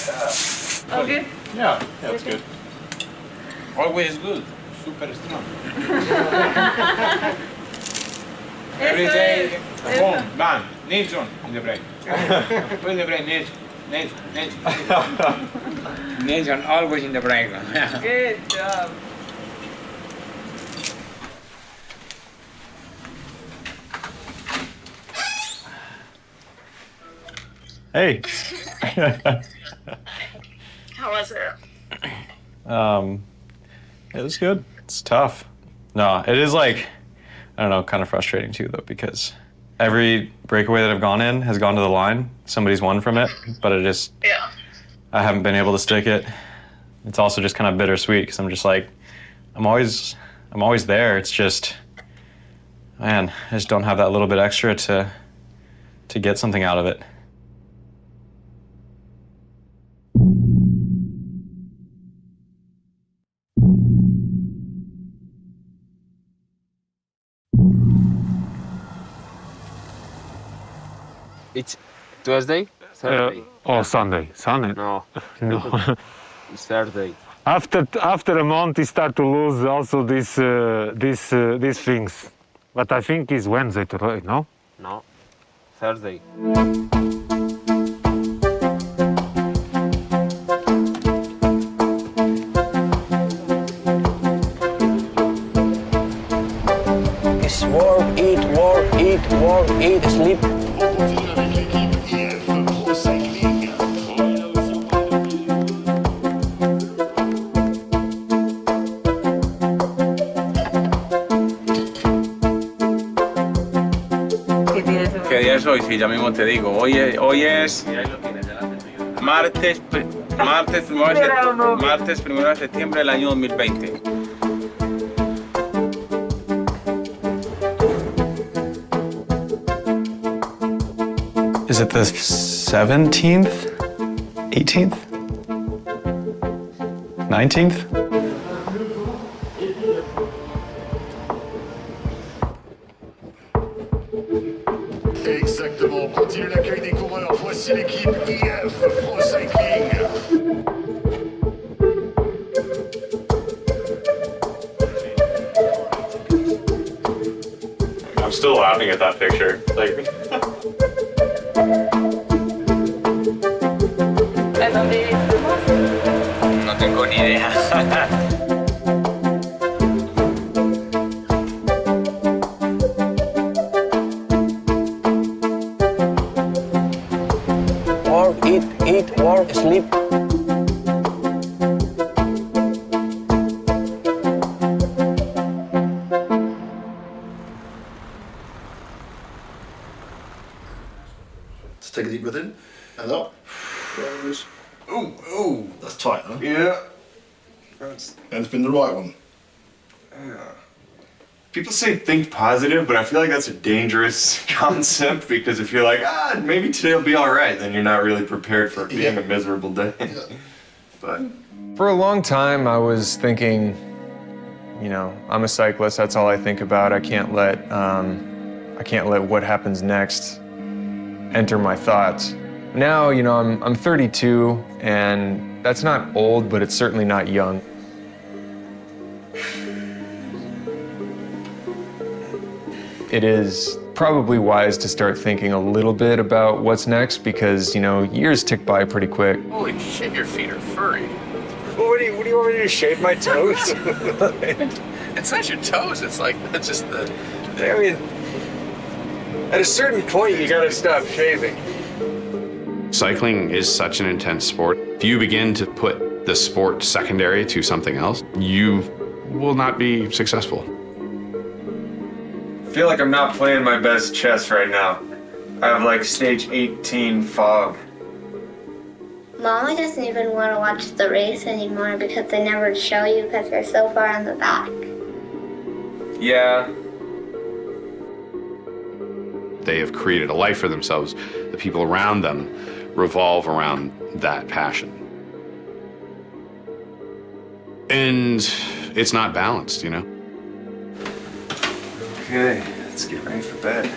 Yeah. All good? Yeah, it's good. Always good. Super strong. Every day. Boom, bam. Neilson in the brake. Put in the brake, Neilson. Neilson always in the brake. Good job. Hey. How was it? It was good. It's tough. No, it is like, I don't know, kind of frustrating too though, because every breakaway that I've gone in has gone to the line. Somebody's won from it, but I haven't been able to stick it. It's also just kind of bittersweet because I'm just like, I'm always there. It's just, man, I just don't have that little bit extra to get something out of it. It's Thursday? Saturday? Sunday. Sunday? No. No. It's Saturday. After a month, you start to lose also these things. But I think it's Wednesday today, no? No. Thursday. It's work, eat, sleep. ¿Qué día es hoy? Sí, ya mismo te digo. Hoy es... Martes 1 de septiembre del año 2020. Is it the 17th? 18th? 19th? Exactement, continue l'accueil des coureurs. Voici l'équipe IF Pro Cycling. I'm still laughing at that picture. Like. No tengo ni idea. Work, eat, work, sleep. Let's take a deep breath in and up. Ooh, that's tight, huh? Yeah. And it's been the right one. Yeah. People say think positive, but I feel like that's a dangerous concept because if you're like, maybe today will be all right, then you're not really prepared for it being a miserable day. But For a long time, I was thinking, you know, I'm a cyclist. That's all I think about. I can't let what happens next enter my thoughts. Now, you know, I'm 32, and that's not old, but it's certainly not young. It is probably wise to start thinking a little bit about what's next because, you know, years tick by pretty quick. holy shit, your feet are furry. Well, what do you want me to do, shave my toes? It's not your toes, it's like, that's just the... I mean, at a certain point, you gotta stop shaving. Cycling is such an intense sport. If you begin to put the sport secondary to something else, you will not be successful. I feel like I'm not playing my best chess right now. I have like stage 18 fog. Mama doesn't even want to watch the race anymore because they never show you because they're so far on the back. Yeah. They have created a life for themselves. The people around them revolve around that passion. And it's not balanced, you know? Okay, let's get ready for bed.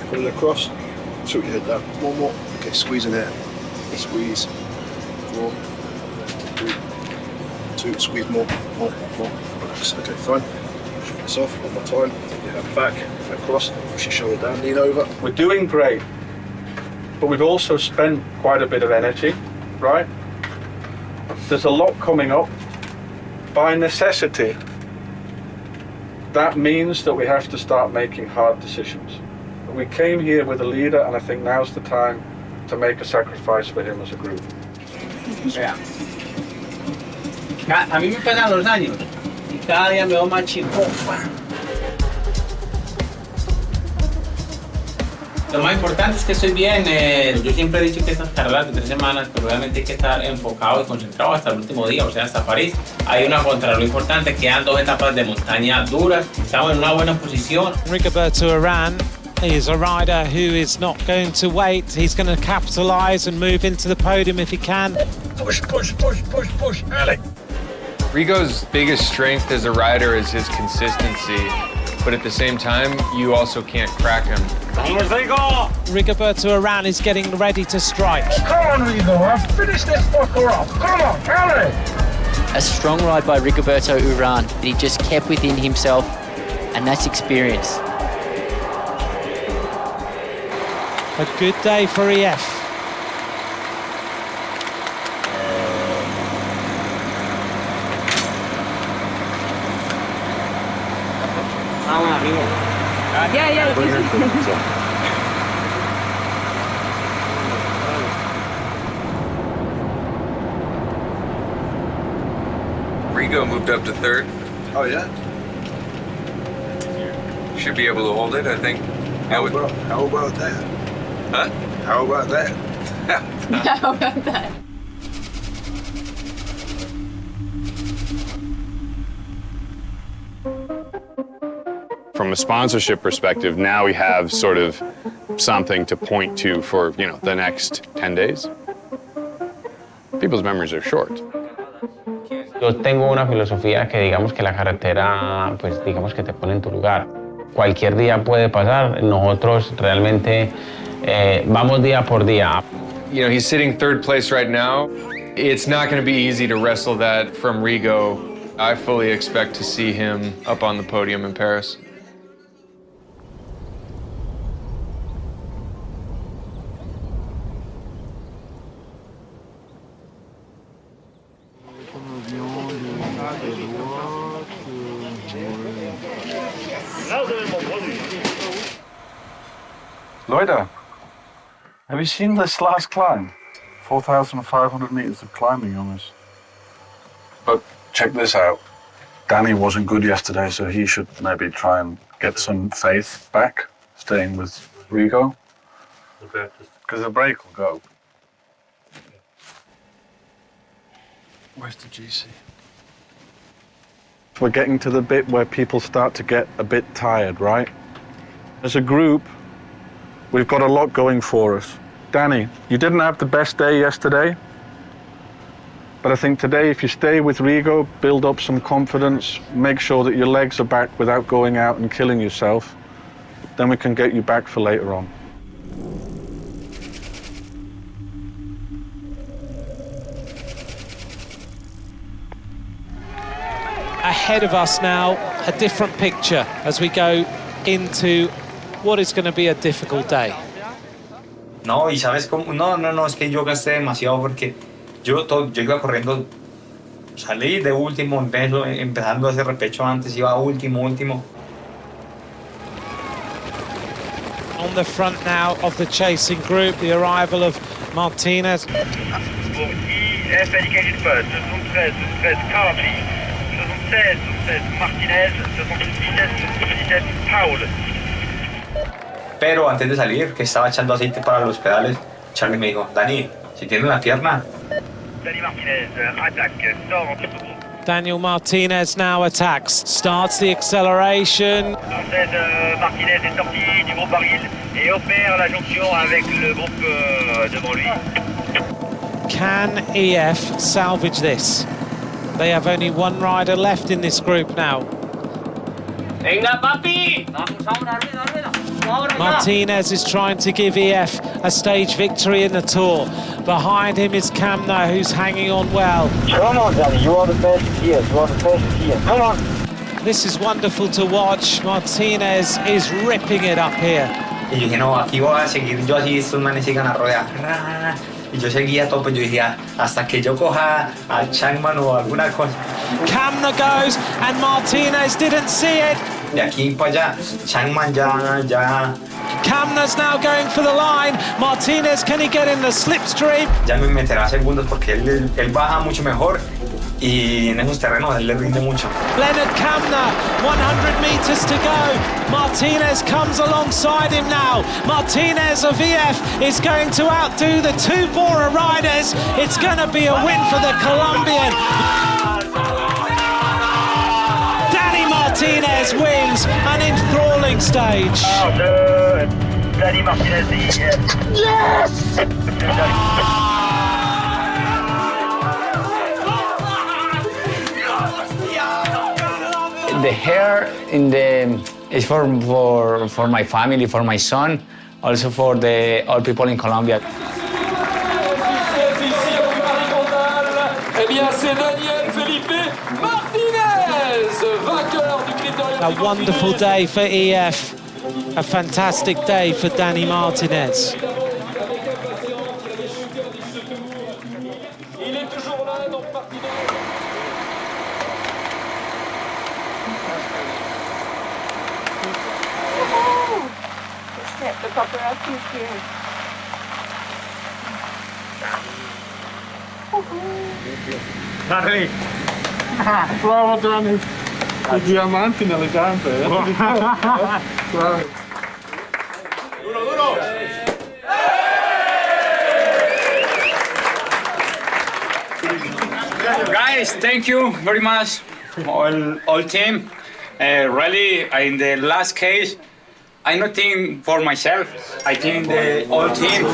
Put it across, tilt your head down. One more. Okay, squeeze in there. Squeeze. 4, 3, 2, squeeze more. Relax. Okay, fine. Shut this off, one more time. Take your hand back, across, push your shoulder down, lean over. We're doing great, but we've also spent quite a bit of energy, right? There's a lot coming up. By necessity, that means that we have to start making hard decisions. We came here with a leader, and I think now's the time to make a sacrifice for him as a group. Vea. A mí me pesan los años y cada día me veo más chico. Lo más importante es que estoy bien. Yo siempre he dicho que estas carreras de 3 semanas, pero obviamente hay que estar enfocado y concentrado hasta el último día, o sea, hasta París. Hay una contrarreloj importante, quedan 2 etapas de montaña duras. Estamos en una buena posición. Rigoberto Urán is a rider who is not going to wait. He's going to capitalise and move into the podium if he can. Push, early. Rigo's biggest strength as a rider is his consistency, but at the same time, you also can't crack him. Vamos, Rigo! Rigoberto Urán is getting ready to strike. Come on, Rigo, finish this fucker off. Come on, hurry! A strong ride by Rigoberto Urán that he just kept within himself, and that's experience. A good day for EF. Rigo moved up to third. Oh, yeah? Should be able to hold it, I think. How about that? Huh? How about that? How about that? From a sponsorship perspective, now we have sort of something to point to for, you know, the next 10 days. People's memories are short. Yo tengo una filosofía que digamos que la carretera, pues digamos que te pone en tu lugar. Cualquier día puede pasar, nosotros realmente vamos día por día. You know, he's sitting third place right now. It's not going to be easy to wrestle that from Rigo. I fully expect to see him up on the podium in Paris. Loida, have you seen this last climb? 4,500 meters of climbing on this. But check this out. Dani wasn't good yesterday, so he should maybe try and get some faith back, staying with Rigo. Because the brake will go. Where's the GC? We're getting to the bit where people start to get a bit tired, right? As a group, we've got a lot going for us. Dani, you didn't have the best day yesterday, but I think today, if you stay with Rigo, build up some confidence, make sure that your legs are back without going out and killing yourself, then we can get you back for later on. Ahead of us now, a different picture as we go into what is going to be a difficult day. No, y sabes cómo, no, es que yo gasté demasiado porque yo iba corriendo, salí de último, empezando ese repecho antes, iba último. On the front now of the chasing group, the arrival of Martinez. Pour IF indicated first, 73 currently, 76 Martinez, 77 Paul. Pero antes de salir, que estaba echando aceite para los pedales, Charlie me dijo, Dani, si tienes la pierna. Dani Martinez attaque, sort en tête de groupe. Daniel Martinez now attacks, starts the acceleration. Martinez est sorti du groupe Baril et opère la jonction avec le groupe devant lui. Can EF salvage this? They have only one rider left in this group now. Venga, papi! Martinez is trying to give EF a stage victory in the Tour. Behind him is Camna, who's hanging on well. Come on, Dani, you are the best here. Come on. This is wonderful to watch. Martinez is ripping it up here. Y dije, no, aquí voy a seguir yo así, estos manes sigan la rueda. Y yo seguía a tope, yo decía, hasta que yo coja a Changman o alguna cosa. Camna goes, and Martinez didn't see it. De aquí para allá, Changman ya. Camna's now going for the line. Martinez, can he get in the slipstream? Ya me meterá segundos porque él baja mucho mejor y en esos terrenos él le rinde mucho. Leonard Camna, 100 meters to go. Martinez comes alongside him now. Martinez of EF is going to outdo the two Bora riders. It's going to be a win for the Colombian. Martinez wins an enthralling stage. Dani Martinez. Yes! The hair is for my family, for my son, also for all people in Colombia. Eh bien, c'est Daniel Felipe Martinez, vainqueur du critérium. A wonderful day for EF. A fantastic day for Dani Martinez. Il est toujours là, donc Martinez. The paparazzi is here. Dani, Bravo Dani. I diamanti nelle gambe. Bravo. Guys, thank you very much, all team. Really, in the last case, I not think for myself. I think the whole team.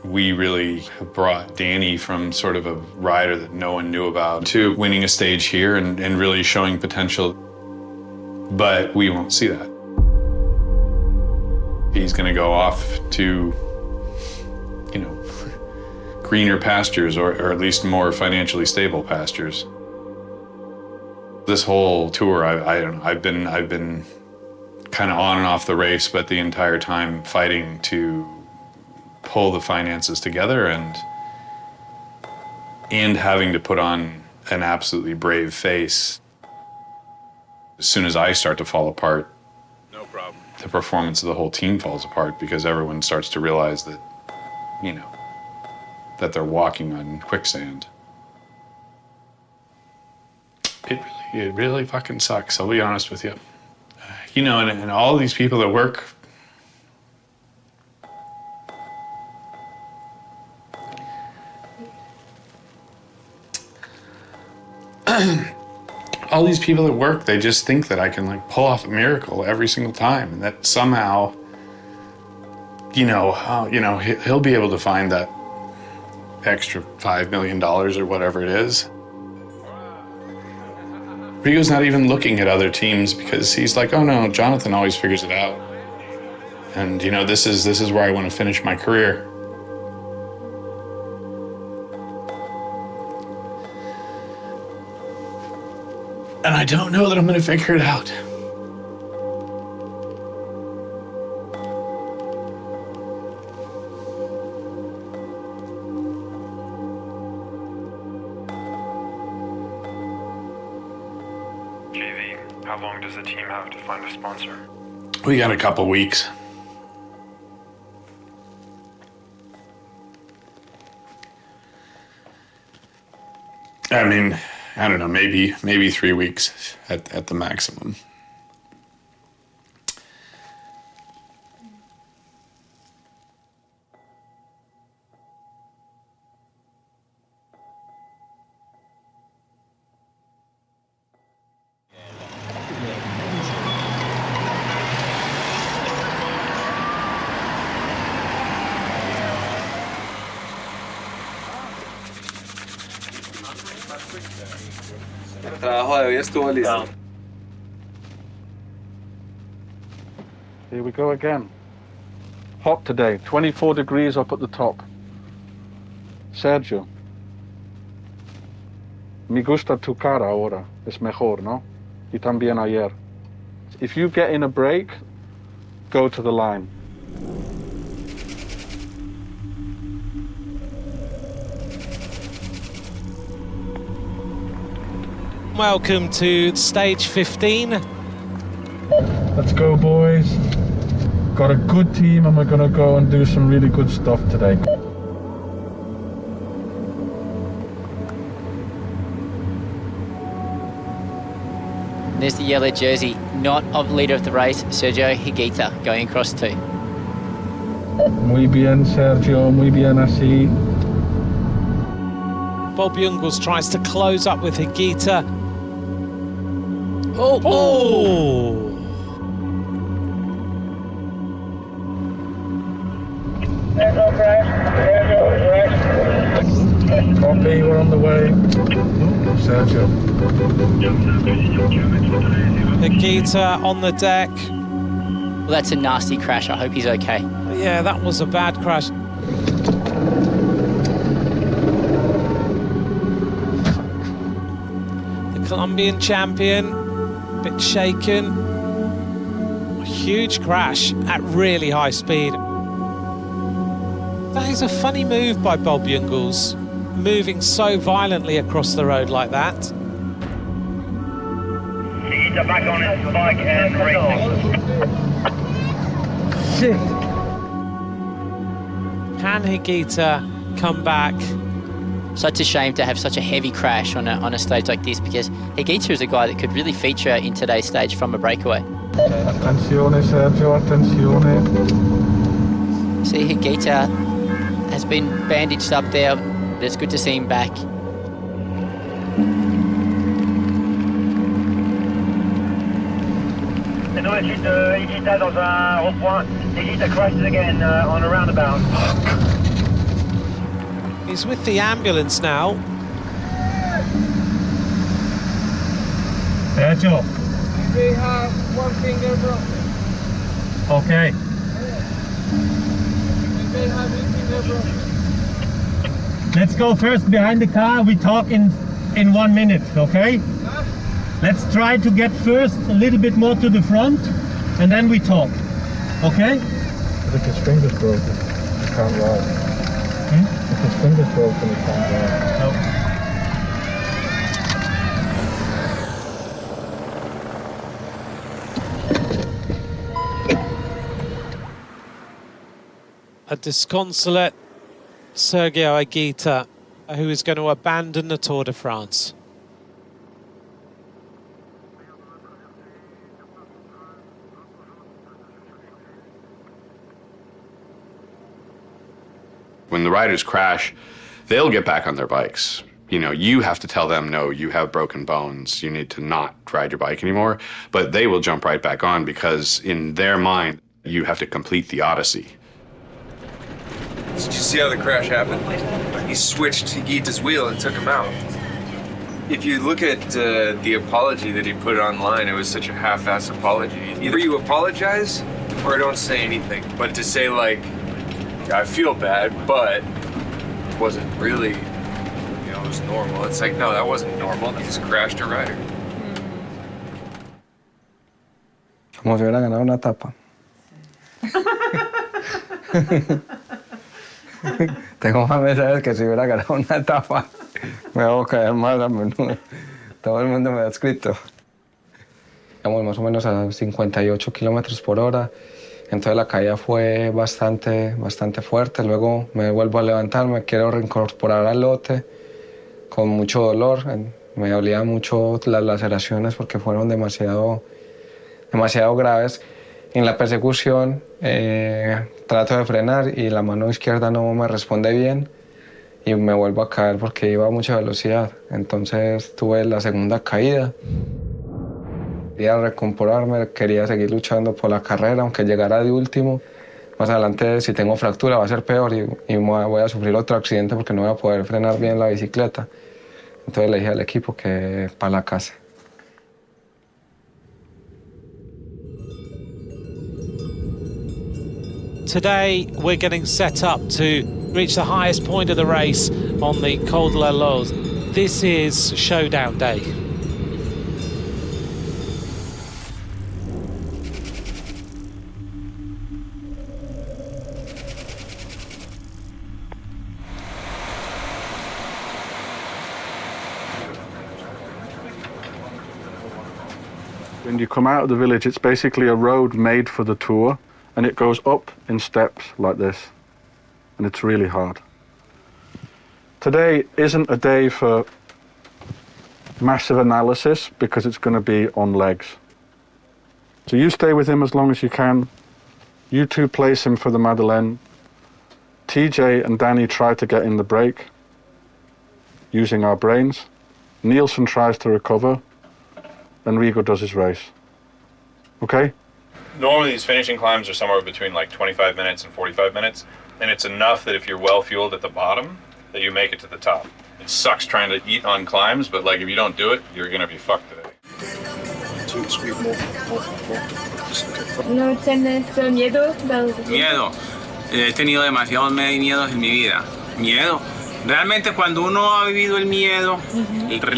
We really brought Dani from sort of a rider that no one knew about to winning a stage here and really showing potential. But we won't see that. He's going to go off to, you know, greener pastures or at least more financially stable pastures. This whole tour, I've been kind of on and off the race, but the entire time fighting to pull the finances together and having to put on an absolutely brave face. As soon as I start to fall apart, no problem. The performance of the whole team falls apart because everyone starts to realize that, you know, that they're walking on quicksand. It really fucking sucks, I'll be honest with you. You know, and all these people that work all these people at work, they just think that I can like pull off a miracle every single time, and that somehow, he'll be able to find that extra $5 million or whatever it is. Rigo's not even looking at other teams because he's like, oh no, Jonathan always figures it out. And you know, this is where I want to finish my career. And I don't know that I'm going to figure it out. JV, how long does the team have to find a sponsor? We got a couple weeks. I mean, I don't know, maybe 3 weeks at the maximum. El trabajo de hoy estuvo listo. Here we go again. Hot today, 24 degrees up at the top. Sergio. Me gusta tu cara ahora. Es mejor, ¿no? Y también ayer. If you get in a break, go to the line. Welcome to stage 15. Let's go, boys. Got a good team and we're going to go and do some really good stuff today. There's the yellow jersey, not of leader of the race, Sergio Higuita, going across too. Muy bien, Sergio. Muy bien así. Bob Jungels tries to close up with Higuita. Oh! Copy, we're on the way. Sergio. Higuita on the deck. Well, that's a nasty crash. I hope he's okay. Yeah, that was a bad crash. The Colombian champion, a bit shaken. A huge crash at really high speed. That is a funny move by Bob Jungels, moving so violently across the road like that. Higuita back on his bike and racing. Shit. Can Higuita come back? Such a shame to have such a heavy crash on a stage like this, because Higuita is a guy that could really feature in today's stage from a breakaway. Attenzione Sergio, attenzione. See, Higuita has been bandaged up there. It's good to see him back. C'est dans la chute de Higuita dans un rond-point. Higuita crashes again on a roundabout. He's with the ambulance now. Sergio. They have one finger broken. Okay. They have one finger broken. Let's go first behind the car. We talk in 1 minute, okay? Let's try to get first a little bit more to the front, and then we talk, okay? If his finger's broken, he can't ride. If his finger's broken, he can't ride. No. A disconsolate Sergio Higuita, who is going to abandon the Tour de France. When the riders crash, they'll get back on their bikes. You know, you have to tell them, no, you have broken bones. You need to not ride your bike anymore. But they will jump right back on because in their mind, you have to complete the odyssey. Did you see how the crash happened? He switched Higuita's wheel and took him out. If you look at the apology that he put online, it was such a half-assed apology. Either you apologize or don't say anything. But to say like, I feel bad, but it wasn't really, you know, it was normal. It's like, no, that wasn't normal. He just crashed a rider. Como si hubiera ganado una etapa. Tengo más mensajes que si hubiera ganado una etapa. Me hago caer más a menudo. Todo el mundo me ha escrito. Estamos más o menos a 58 kilómetros por hora. Entonces la caída fue bastante fuerte. Luego me vuelvo a levantar, me quiero reincorporar al lote con mucho dolor. Me dolían mucho las laceraciones porque fueron demasiado graves. En la persecución trato de frenar y la mano izquierda no me responde bien y me vuelvo a caer porque iba a mucha velocidad. Entonces tuve la segunda caída. Quería recomponerme, quería seguir luchando por la carrera, aunque llegara de último. Más adelante, si tengo fractura, va a ser peor y voy a sufrir otro accidente porque no voy a poder frenar bien la bicicleta. Entonces le dije al equipo que para la casa. Today, we're getting set up to reach the highest point of the race on the Col de la Loze. This is showdown day. When you come out of the village, it's basically a road made for the tour, and it goes up in steps like this, and it's really hard. Today isn't a day for massive analysis because it's going to be on legs. So you stay with him as long as you can. You two place him for the Madeleine. TeJay and Dani try to get in the break using our brains. Neilson tries to recover, and Rigo does his race. Okay? Normally these finishing climbs are somewhere between like 25 minutes and 45 minutes, and it's enough that if you're well fueled at the bottom, that you make it to the top. It sucks trying to eat on climbs, but like if you don't do it, you're gonna be fucked today. Squeeze more. ¿No tienes miedo? Miedo. He tenido demasiados miedos en mi vida. Miedo. Realmente cuando uno ha vivido el miedo,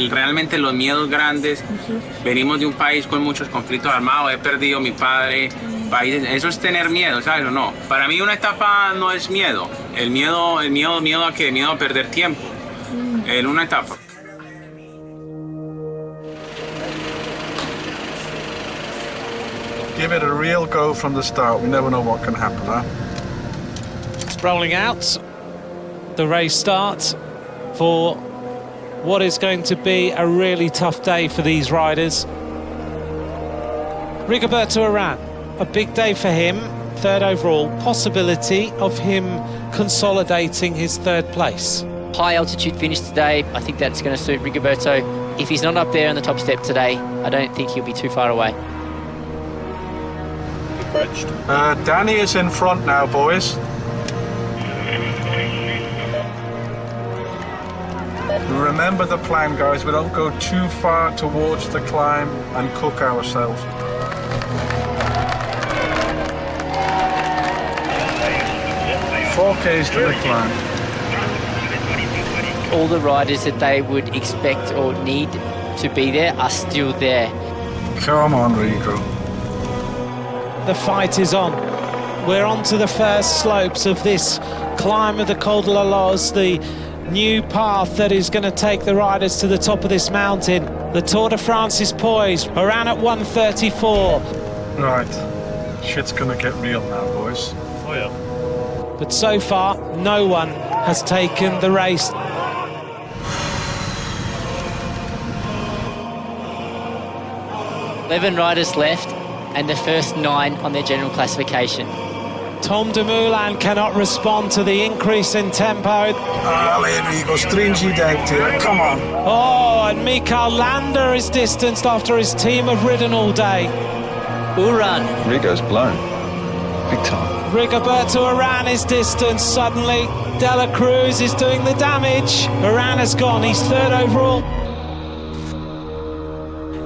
realmente los miedos grandes, venimos de un país con muchos conflictos armados, he perdido a mi padre, países, eso es tener miedo, ¿sabes o no? Para mí una etapa no es miedo, miedo a qué, miedo a perder tiempo, en una etapa. Give it a real go from the start. We never know what can happen, huh? It's rolling out. The race starts for what is going to be a really tough day for these riders. Rigoberto Urán, a big day for him, third overall, possibility of him consolidating his third place. High altitude finish today, I think that's going to suit Rigoberto. If he's not up there on the top step today, I don't think he'll be too far away. Dani is in front now, boys. Remember the plan, guys. We don't go too far towards the climb and cook ourselves. Four Ks to the climb. All the riders that they would expect or need to be there are still there. Come on, Rigo. The fight is on. We're on to the first slopes of this climb of the Col de la Loze, the new path that is going to take the riders to the top of this mountain. The Tour de France is poised. Urán at 1:34. Right. Shit's gonna get real now, boys. Oh yeah. But so far, no one has taken the race. Eleven riders left and the first 9 on their general classification. Tom Dumoulin cannot respond to the increase in tempo. Allez, Rigo, stringi denti, come on. Oh, and Mikael Landa is distanced after his team have ridden all day. Urán. Rigo's blown. Big time. Rigoberto Urán is distanced suddenly. De la Cruz is doing the damage. Urán has gone, he's third overall.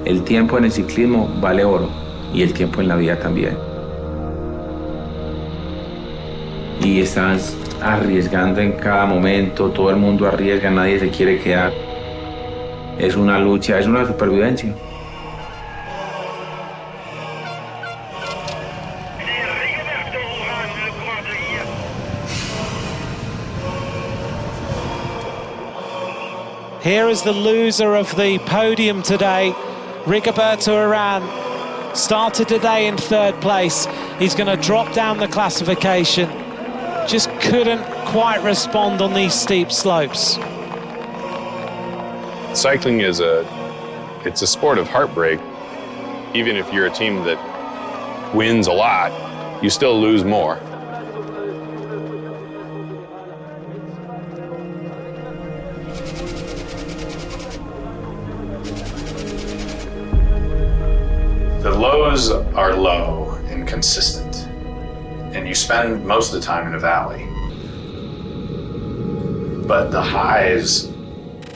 El tiempo en el ciclismo vale oro y el tiempo en la vida también. Y estás arriesgando en cada momento, todo el mundo arriesga, nadie se quiere quedar. Es una lucha, es una supervivencia. Here is the loser of the podium today, Rigoberto Urán. Started today in third place. He's going to drop down the classification. Just couldn't quite respond on these steep slopes. Cycling is it's a sport of heartbreak. Even if you're a team that wins a lot, you still lose more. The lows are low and consistent, and you spend most of the time in a valley. But the highs,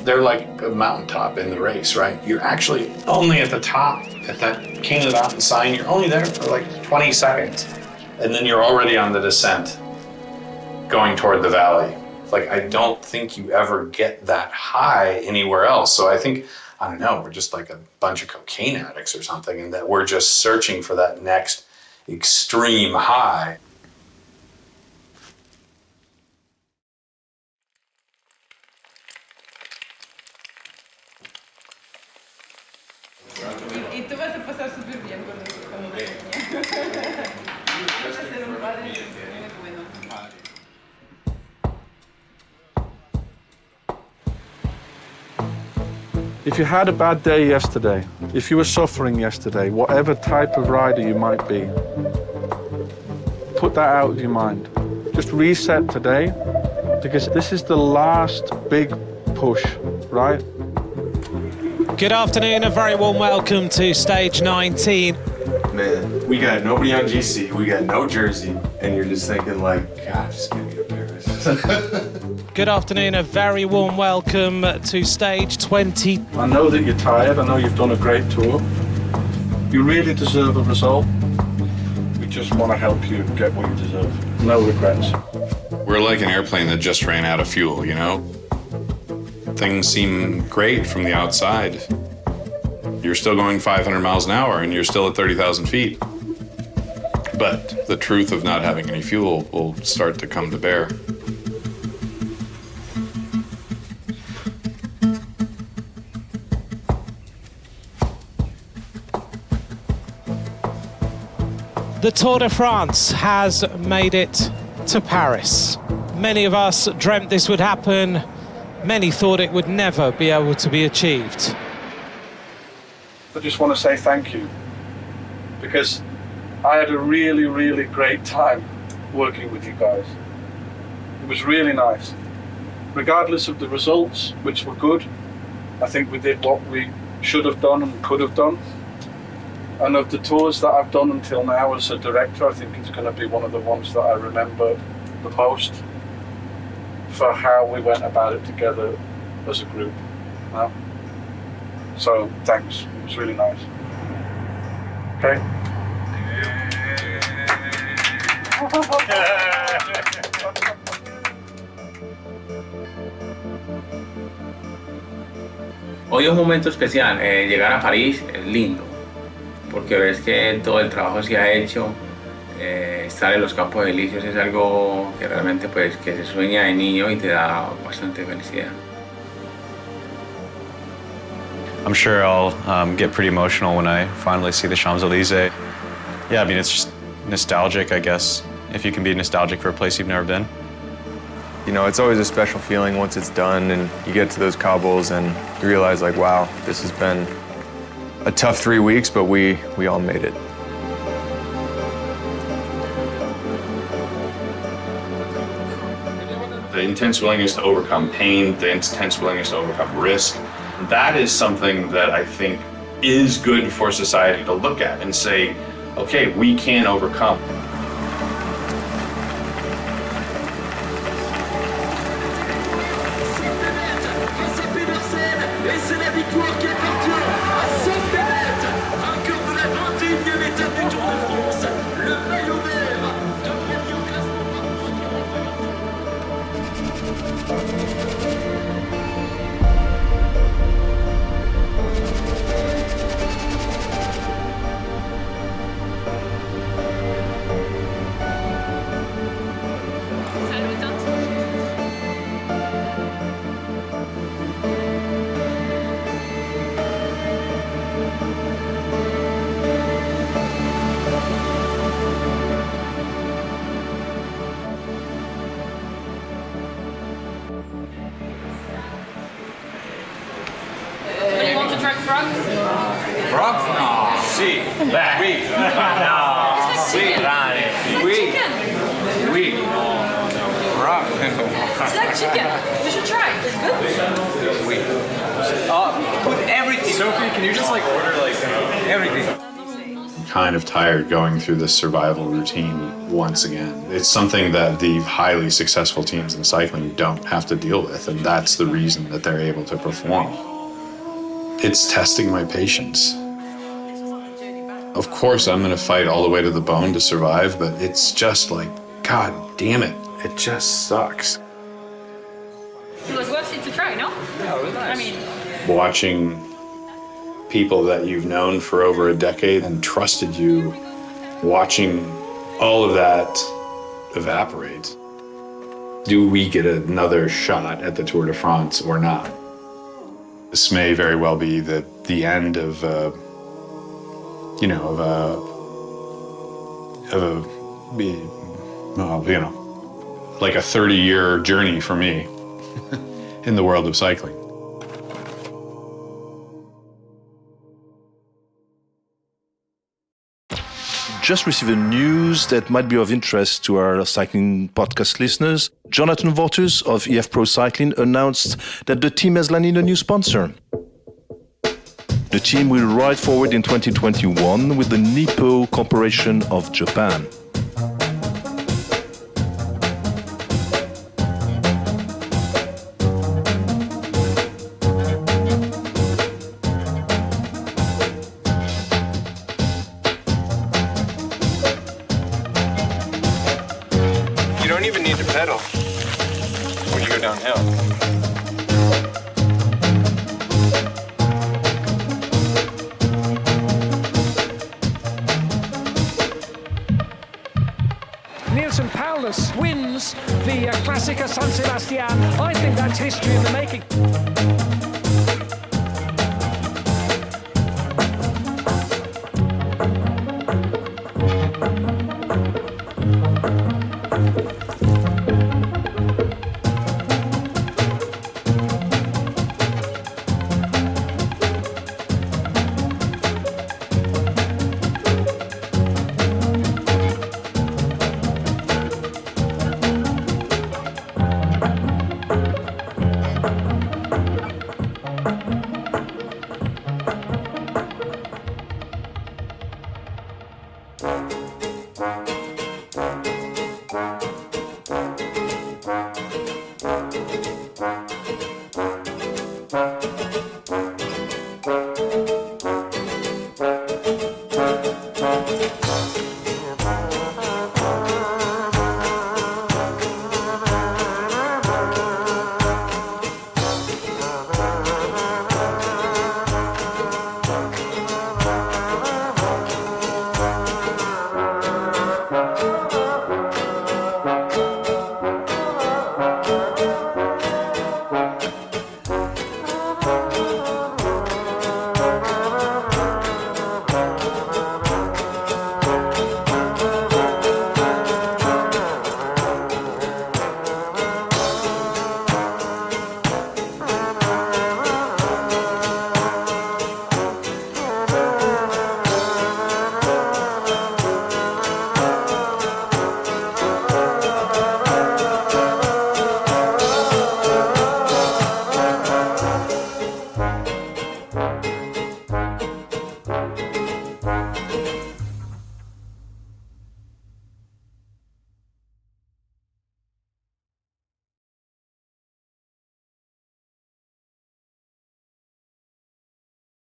they're like a mountaintop in the race, right? You're actually only at the top, at that King of the Mountain sign, you're only there for like 20 seconds. And then you're already on the descent, going toward the valley. Like, I don't think you ever get that high anywhere else. So I think, I don't know, we're just like a bunch of cocaine addicts or something, and that we're just searching for that next extreme high. Y tú vas a pasar súper bien con eso, como de niña. Vas a ser un padre muy bueno. If you had a bad day yesterday, if you were suffering yesterday, whatever type of rider you might be, put that out of your mind. Just reset today, because this is the last big push, right? Good afternoon, a very warm welcome to stage 19. Man, we got nobody on GC, we got no jersey, and you're just thinking like, God, just get me to Paris. Good afternoon, a very warm welcome to stage 20. I know that you're tired, I know you've done a great tour. You really deserve a result. We just want to help you get what you deserve. No regrets. We're like an airplane that just ran out of fuel, you know? Things seem great from the outside. You're still going 500 miles an hour and you're still at 30,000 feet. But the truth of not having any fuel will start to come to bear. The Tour de France has made it to Paris. Many of us dreamt this would happen. Many thought it would never be able to be achieved. I just want to say thank you, because I had a really, really great time working with you guys. It was really nice. Regardless of the results, which were good, I think we did what we should have done and could have done. And of the tours that I've done until now as a director, I think it's going to be one of the ones that I remember the most for how we went about it together as a group. No? So thanks, it was really nice. Okay? Hoy es un momento especial. Llegar a París es lindo, porque ves que todo el trabajo se ha hecho. Estar en los Campos Elíseos es algo que realmente pues que se sueña de niño y te da bastante felicidad. I'm sure I'll get pretty emotional when I finally see the Champs-Élysées. Yeah, I mean, it's just nostalgic, I guess, if you can be nostalgic for a place you've never been. You know, it's always a special feeling once it's done and you get to those cobbles and you realize, like, wow, this has been a tough 3 weeks, but we all made it. The intense willingness to overcome pain, the intense willingness to overcome risk, that is something that I think is good for society to look at and say, okay, we can overcome. Frogs? No. Sì, beh, oui. No. Sì, rane. Oui. Oui. Frog. It's like chicken. You should try. It's good. Oui. Put everything. Sophie, can you just like order like everything? Kind of tired going through this survival routine once again. It's something that the highly successful teams in cycling don't have to deal with, and that's the reason that they're able to perform. It's testing my patience. Of course, I'm gonna fight all the way to the bone to survive, but it's just like, God damn it, it just sucks. It was worth it to try, no? Yeah, it was nice. I mean, Watching people that you've known for over a decade and trusted you, watching all of that evaporate. Do we get another shot at the Tour de France or not? This may very well be the end of like a 30-year journey for me in the world of cycling. Just received the news that might be of interest to our cycling podcast listeners. Jonathan Vaughters of EF Pro Cycling announced that the team has landed a new sponsor. The team will ride forward in 2021 with the Nippo Corporation of Japan. You don't even need to pedal when you go downhill. Neilson wins the Classica San Sebastian. I think that's history in the making.